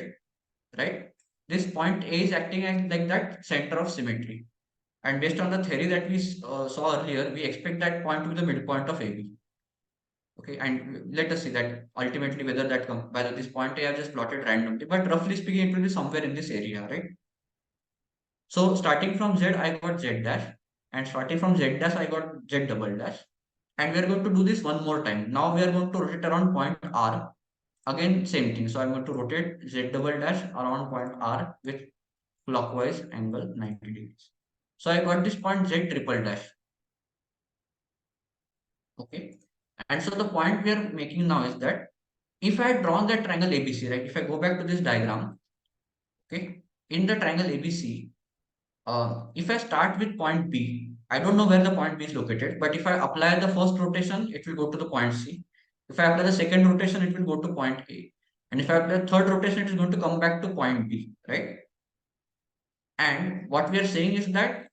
right? This point A is acting as like that center of symmetry. And based on the theory that we saw earlier, we expect that point to be the midpoint of AB. Okay, and let us see that ultimately whether this point A I have just plotted randomly, but roughly speaking, it will be somewhere in this area, right? So starting from Z, I got Z dash, and starting from Z dash, I got Z double dash. And we are going to do this one more time. Now we are going to rotate around point R. Again, same thing. So I'm going to rotate Z double dash around point R with clockwise angle 90 degrees. So I got this point Z triple dash. Okay. And so the point we are making now is that if I had drawn that triangle ABC, right? If I go back to this diagram, okay, in the triangle ABC, if I start with point B, I don't know where the point B is located, but if I apply the first rotation, it will go to the point C. If I apply the second rotation, it will go to point A. And if I apply the third rotation, it is going to come back to point B, right? And what we are saying is that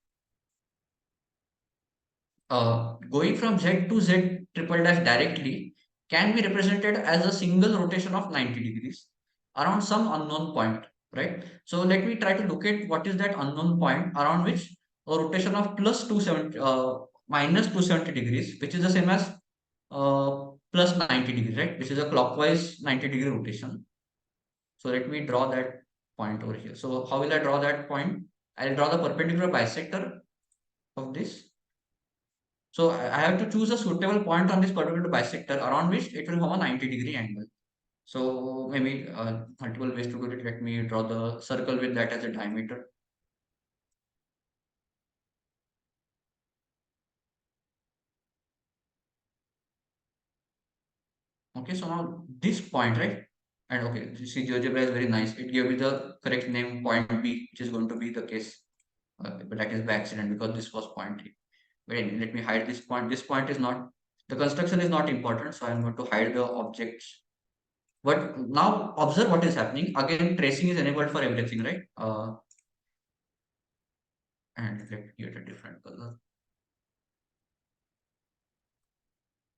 going from Z to Z triple dash directly can be represented as a single rotation of 90 degrees. around some unknown point, right? So let me try to locate what is that unknown point around which a rotation of plus 270 minus 270 degrees, which is the same as plus 90 degrees, right? Which is a clockwise 90-degree rotation. So let me draw that point over here. So how will I draw that point? I'll draw the perpendicular bisector of this. So I have to choose a suitable point on this perpendicular bisector around which it will form a 90-degree angle. So maybe multiple ways to do it. Let me draw the circle with that as a diameter. Okay, so now this point, right? And okay, you see GeoGebra is very nice. It gave me the correct name point B, which is going to be the case. But that is by accident because this was point A. But anyway, let me hide this point. This point is not, the construction is not important. So I'm going to hide the objects. But now observe what is happening. Again, tracing is enabled for everything, right? And let me give it a different color.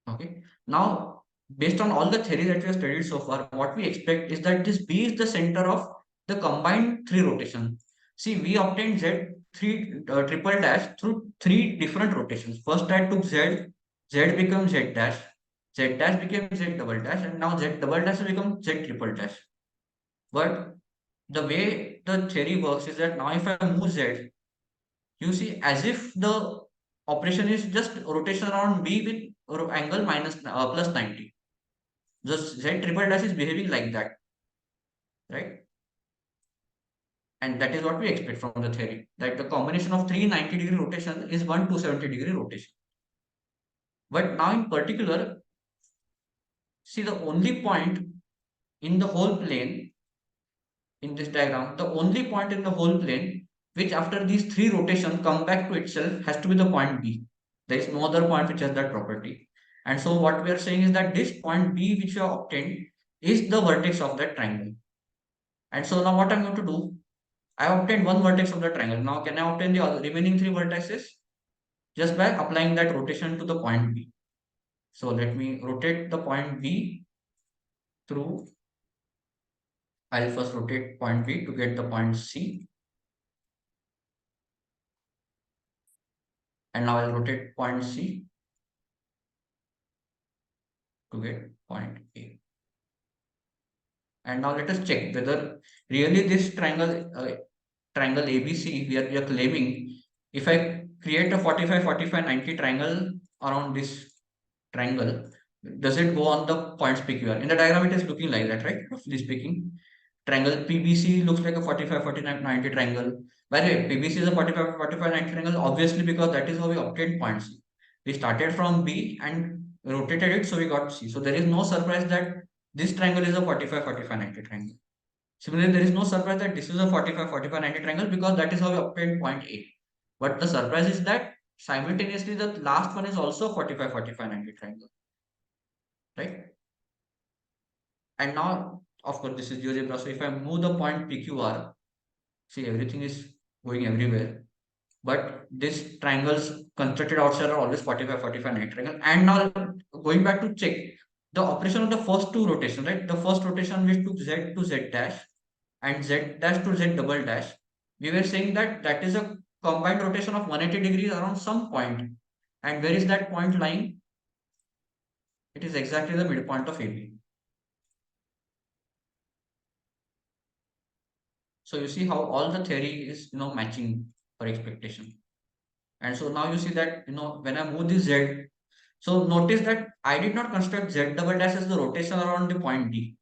Okay. Now, based on all the theory that we have studied so far, what we expect is that this B is the center of the combined three rotation. See, we obtained Z3 triple dash through three different rotations. First, I took Z, Z became Z dash became Z double dash, and now Z double dash will become Z triple dash. But the way the theory works is that now if I move Z, you see as if the operation is just rotation around B with angle minus plus 90. The Z triple dash is behaving like that, right? And that is what we expect from the theory, that the combination of three 90-degree rotation is one 270-degree rotation. But now in particular, see the only point in the whole plane in this diagram, the only point in the whole plane which after these three rotations come back to itself has to be the point B. There is no other point which has that property. And so what we are saying is that this point B which you have obtained is the vertex of that triangle. And so now what I'm going to do, I obtained one vertex of the triangle. Now can I obtain the remaining three vertices? Just by applying that rotation to the point B. So let me rotate the point B through, I'll first rotate point B to get the point C. And now I'll rotate point C to get point A. And now let us check whether really this triangle, triangle ABC, we are claiming, if I create a 45, 45, 90 triangle around this triangle, does it go on the points PQR? In the diagram, it is looking like that, right? Roughly speaking, triangle PBC looks like a 45, 49, 90 triangle. By the way, PBC is a 45, 45, 90 triangle, obviously, because that is how we obtained point C. We started from B and rotated it, so we got C. So there is no surprise that this triangle is a 45, 45, 90 triangle. Similarly, there is no surprise that this is a 45, 45, 90 triangle because that is how we obtained point A. But the surprise is that simultaneously the last one is also 45, 45, 90 triangle, right? And now, of course, this is GeoGebra. So if I move the point PQR, see everything is going everywhere. But these triangles constructed outside are always 45, 45, 90 triangle. And now going back to check the operation of the first two rotations, right? The first rotation we took Z to Z dash and Z dash to Z double dash. We were saying that that is a combined rotation of 180 degrees around some point. And where is that point lying? It is exactly the midpoint of AB. So you see how all the theory is, matching for expectation. And so now you see that, when I move this Z, so notice that I did not construct Z double dash as the rotation around the point D.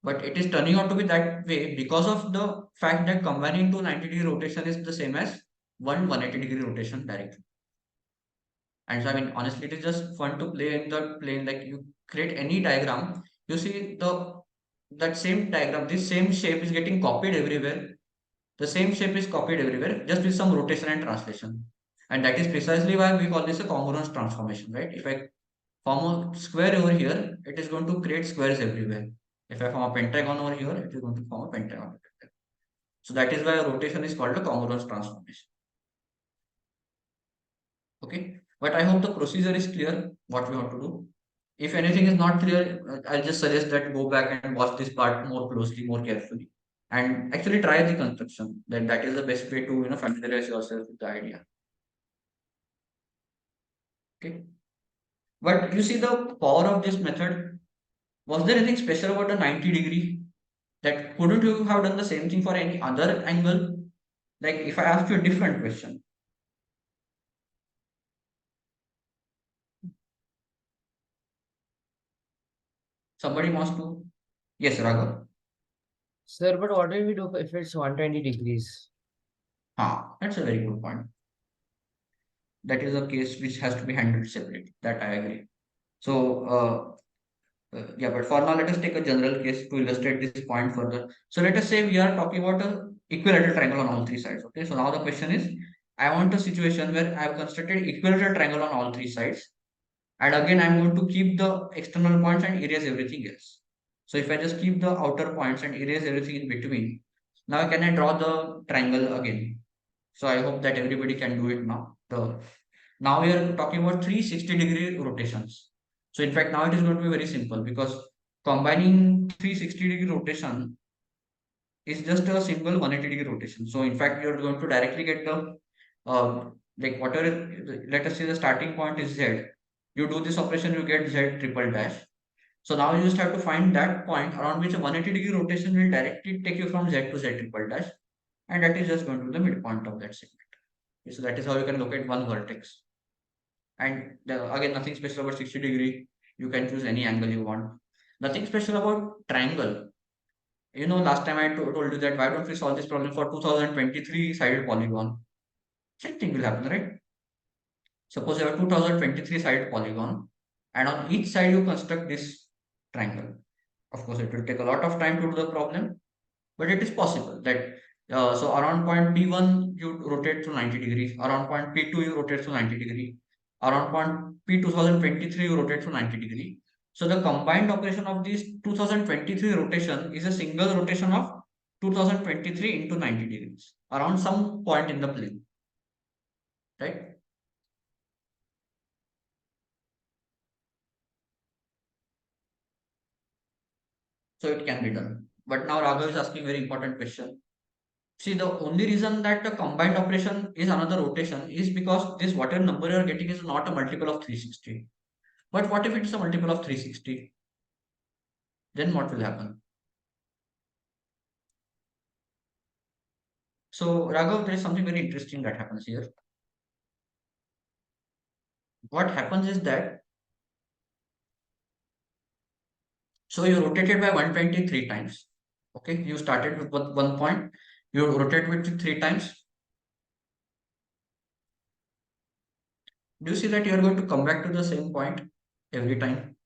But it is turning out to be that way because of the fact that combining two 90-degree rotation is the same as one 180-degree rotation directly. And so, I mean, honestly, it is just fun to play in the plane. Like you create any diagram, you see that same diagram, this same shape is getting copied everywhere. The same shape is copied everywhere, just with some rotation and translation. And that is precisely why we call this a congruence transformation, right? If I form a square over here, it is going to create squares everywhere. If I form a pentagon over here, it is going to form a pentagon. So that is why rotation is called a congruence transformation. Okay, but I hope the procedure is clear what we have to do. If anything is not clear, I'll just suggest that go back and watch this part more closely, more carefully, and actually try the construction. Then that is the best way to familiarize yourself with the idea. Okay. But you see the power of this method. Was there anything special about a 90-degree? That couldn't you have done the same thing for any other angle? Like if I ask you a different question, somebody wants to. Yes, Raghav. Sir, but what will we do if it's 120 degrees? That's a very good point. That is a case which has to be handled separately. That I agree. So, yeah, but for now, let us take a general case to illustrate this point further. So, let us say we are talking about a equilateral triangle on all three sides. Okay, so now the question is, I want a situation where I have constructed equilateral triangle on all three sides, and again, I'm going to keep the external points and erase everything else. So, if I just keep the outer points and erase everything in between, now can I draw the triangle again? So, I hope that everybody can do it now. Now we are talking about 360-degree rotations. So in fact, now it is going to be very simple because combining 360-degree rotation is just a simple 180-degree rotation. So in fact, you are going to directly get the like whatever, let us say the starting point is Z. You do this operation, you get Z triple dash. So now you just have to find that point around which a 180-degree rotation will directly take you from Z to Z triple dash. And that is just going to be the midpoint of that segment. Okay, so that is how you can locate one vertex. And again, nothing special about 60-degree. You can choose any angle you want. Nothing special about triangle. Last time I told you that why don't we solve this problem for 2023 sided polygon? Same thing will happen, right? Suppose you have 2023 sided polygon, and on each side you construct this triangle. Of course, it will take a lot of time to do the problem, but it is possible that so around point P1 you rotate to 90 degree, around point P2 you rotate to 90 degree, around point P 2023 you rotate to 90 degree. So the combined operation of this 2023 rotation is a single rotation of 2023 into 90 degrees around some point in the plane, right? So it can be done. But now Raghav is asking very important question. See, the only reason that the combined operation is another rotation is because this whatever number you are getting is not a multiple of 360. But what if it's a multiple of 360? Then what will happen? So, Raghav, there is something very interesting that happens here. What happens is that, so you rotated by 123 times. Okay, you started with 1 point, you rotate with it 3 times. Do you see that you are going to come back to the same point every time?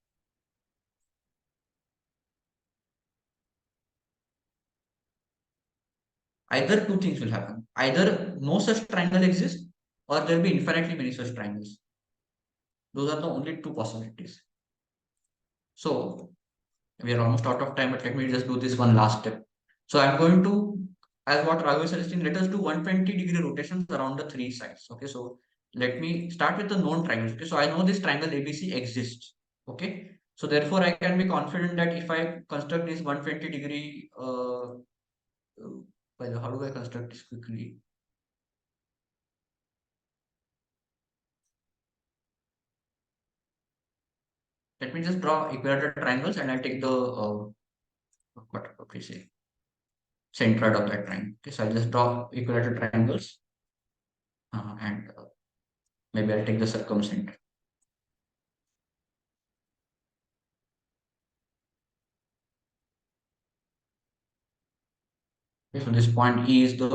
Either two things will happen. Either no such triangle exists, or there will be infinitely many such triangles. Those are the only two possibilities. So we are almost out of time, but let me just do this one last step. So I'm going to, as what Raghu is suggesting, let us do 120-degree rotations around the three sides. Okay, so let me start with the known triangles. Okay, so I know this triangle ABC exists. Okay, so therefore I can be confident that if I construct this 120-degree, well, how do I construct this quickly? Let me just draw equilateral triangles and I'll take the what we say centroid of that triangle. Okay, so I'll just draw equilateral triangles and maybe I'll take the circumcenter. Okay, so this point E is the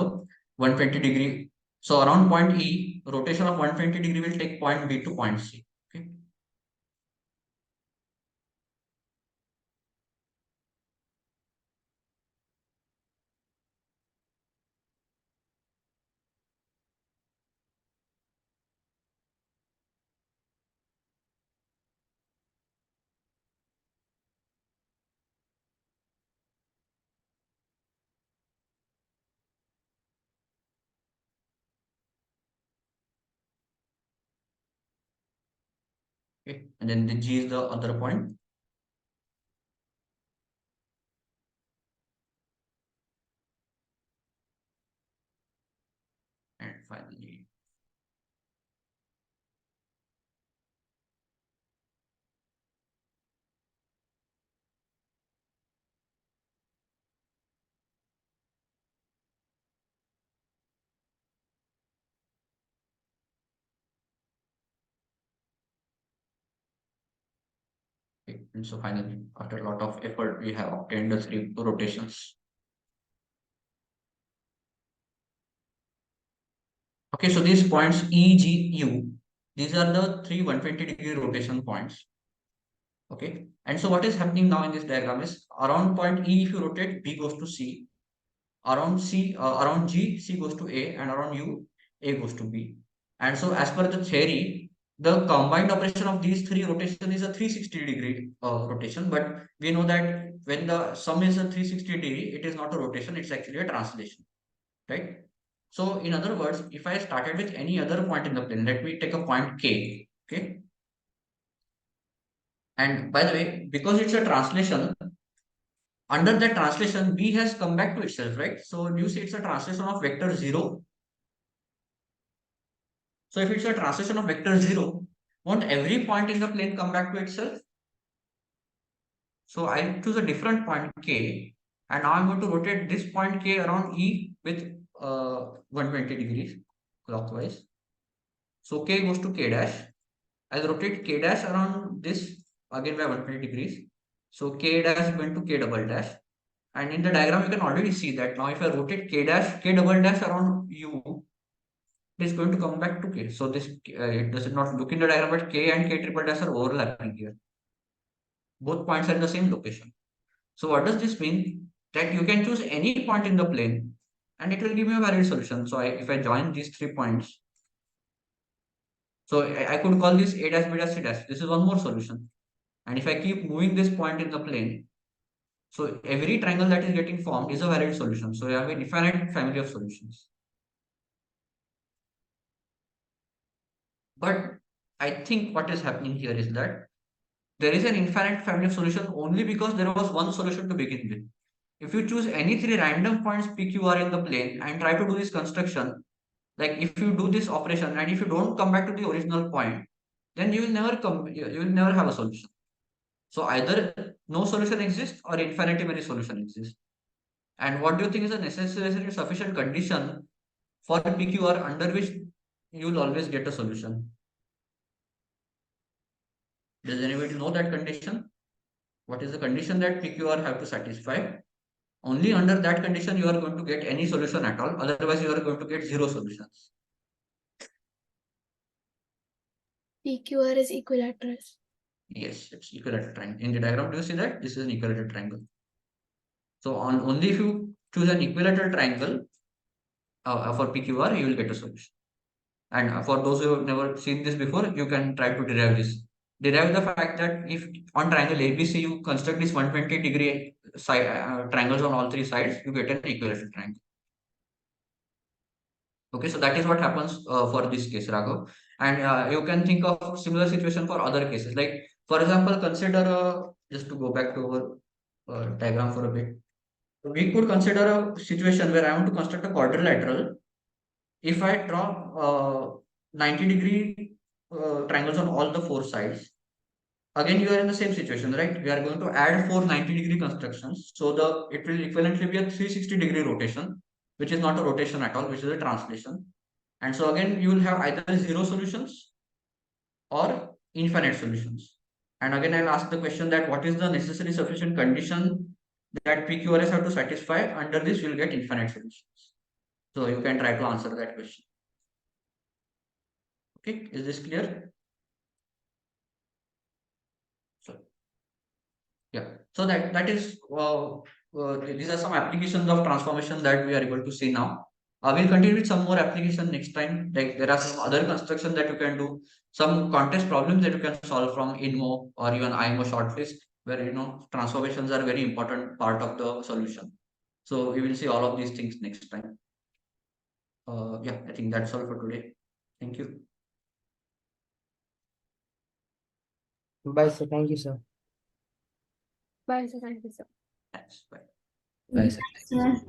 120-degree. So around point E, rotation of 120-degree will take point B to point C. Okay. Okay, and then the G is the other point. And finally, okay, and so finally, after a lot of effort, we have obtained the three rotations. Okay, so these points E, G, U, these are the three 120-degree rotation points. Okay, and so what is happening now in this diagram is around point E, if you rotate, B goes to C. Around C, around G, C goes to A, and around U, A goes to B. And so, as per the theory, the combined operation of these three rotations is a 360-degree rotation. But we know that when the sum is a 360-degree, it is not a rotation; it's actually a translation, right? So, in other words, if I started with any other point in the plane, let me take a point K, okay? And by the way, because it's a translation, under that translation, B has come back to itself, right? So you see it's a translation of vector 0. So if it's a translation of vector 0, won't every point in the plane come back to itself? So I choose a different point K, and now I'm going to rotate this point K around E with 120 degrees clockwise. So K goes to K dash. I'll rotate K dash around this again by 120 degrees. So K dash is going to K double dash. And in the diagram, you can already see that now if I rotate K dash, K double dash around U, it is going to come back to K. So this, it does not look in the diagram, but K and K triple dash are overlapping here. Both points are in the same location. So what does this mean? That you can choose any point in the plane and it will give you a valid solution. So if I join these 3 points, so I could call this A dash, B dash, C dash. This is one more solution. And if I keep moving this point in the plane, so every triangle that is getting formed is a valid solution. So you have an infinite family of solutions. But I think what is happening here is that there is an infinite family of solutions only because there was one solution to begin with. If you choose any 3 random points PQR in the plane and try to do this construction, like if you do this operation and if you don't come back to the original point, then you will never come, you will never have a solution. So either no solution exists or infinitely many solution exists. And what do you think is a necessary sufficient condition for PQR under which you will always get a solution? Does anybody know that condition? What is the condition that PQR have to satisfy? Only under that condition you are going to get any solution at all. Otherwise, you are going to get zero solutions. PQR is equilateral. Yes, it's equilateral triangle. In the diagram, do you see that? This is an equilateral triangle. So on only if you choose an equilateral triangle for PQR, you will get a solution. And for those who have never seen this before, you can try to derive this. Derive the fact that if on triangle ABC you construct this 120-degree side triangles on all 3 sides, you get an equilateral triangle. Okay, so that is what happens for this case, Raghav. And you can think of similar situation for other cases. Like, for example, consider just to go back to our diagram for a bit. We could consider a situation where I want to construct a quadrilateral. If I draw 90-degree triangles on all the 4 sides, again you are in the same situation, right? We are going to add 4 90-degree constructions. So it will equivalently be a 360-degree rotation, which is not a rotation at all, which is a translation. And so again, you will have either zero solutions or infinite solutions. And again, I'll ask the question that what is the necessary sufficient condition that PQRS have to satisfy? Under this, you'll get infinite solutions. So you can try to answer that question. Okay, is this clear? So yeah, so that is these are some applications of transformation that we are able to see now. We'll continue with some more application next time. Like there are some other construction that you can do, some contest problems that you can solve from INMO or even IMO shortlist, where transformations are very important part of the solution. So we will see all of these things next time. Yeah, I think that's all for today. Thank you. Bye, sir. Thank you, sir. Bye, sir. Thank you, sir. Thanks. Bye. Bye, sir. Sir.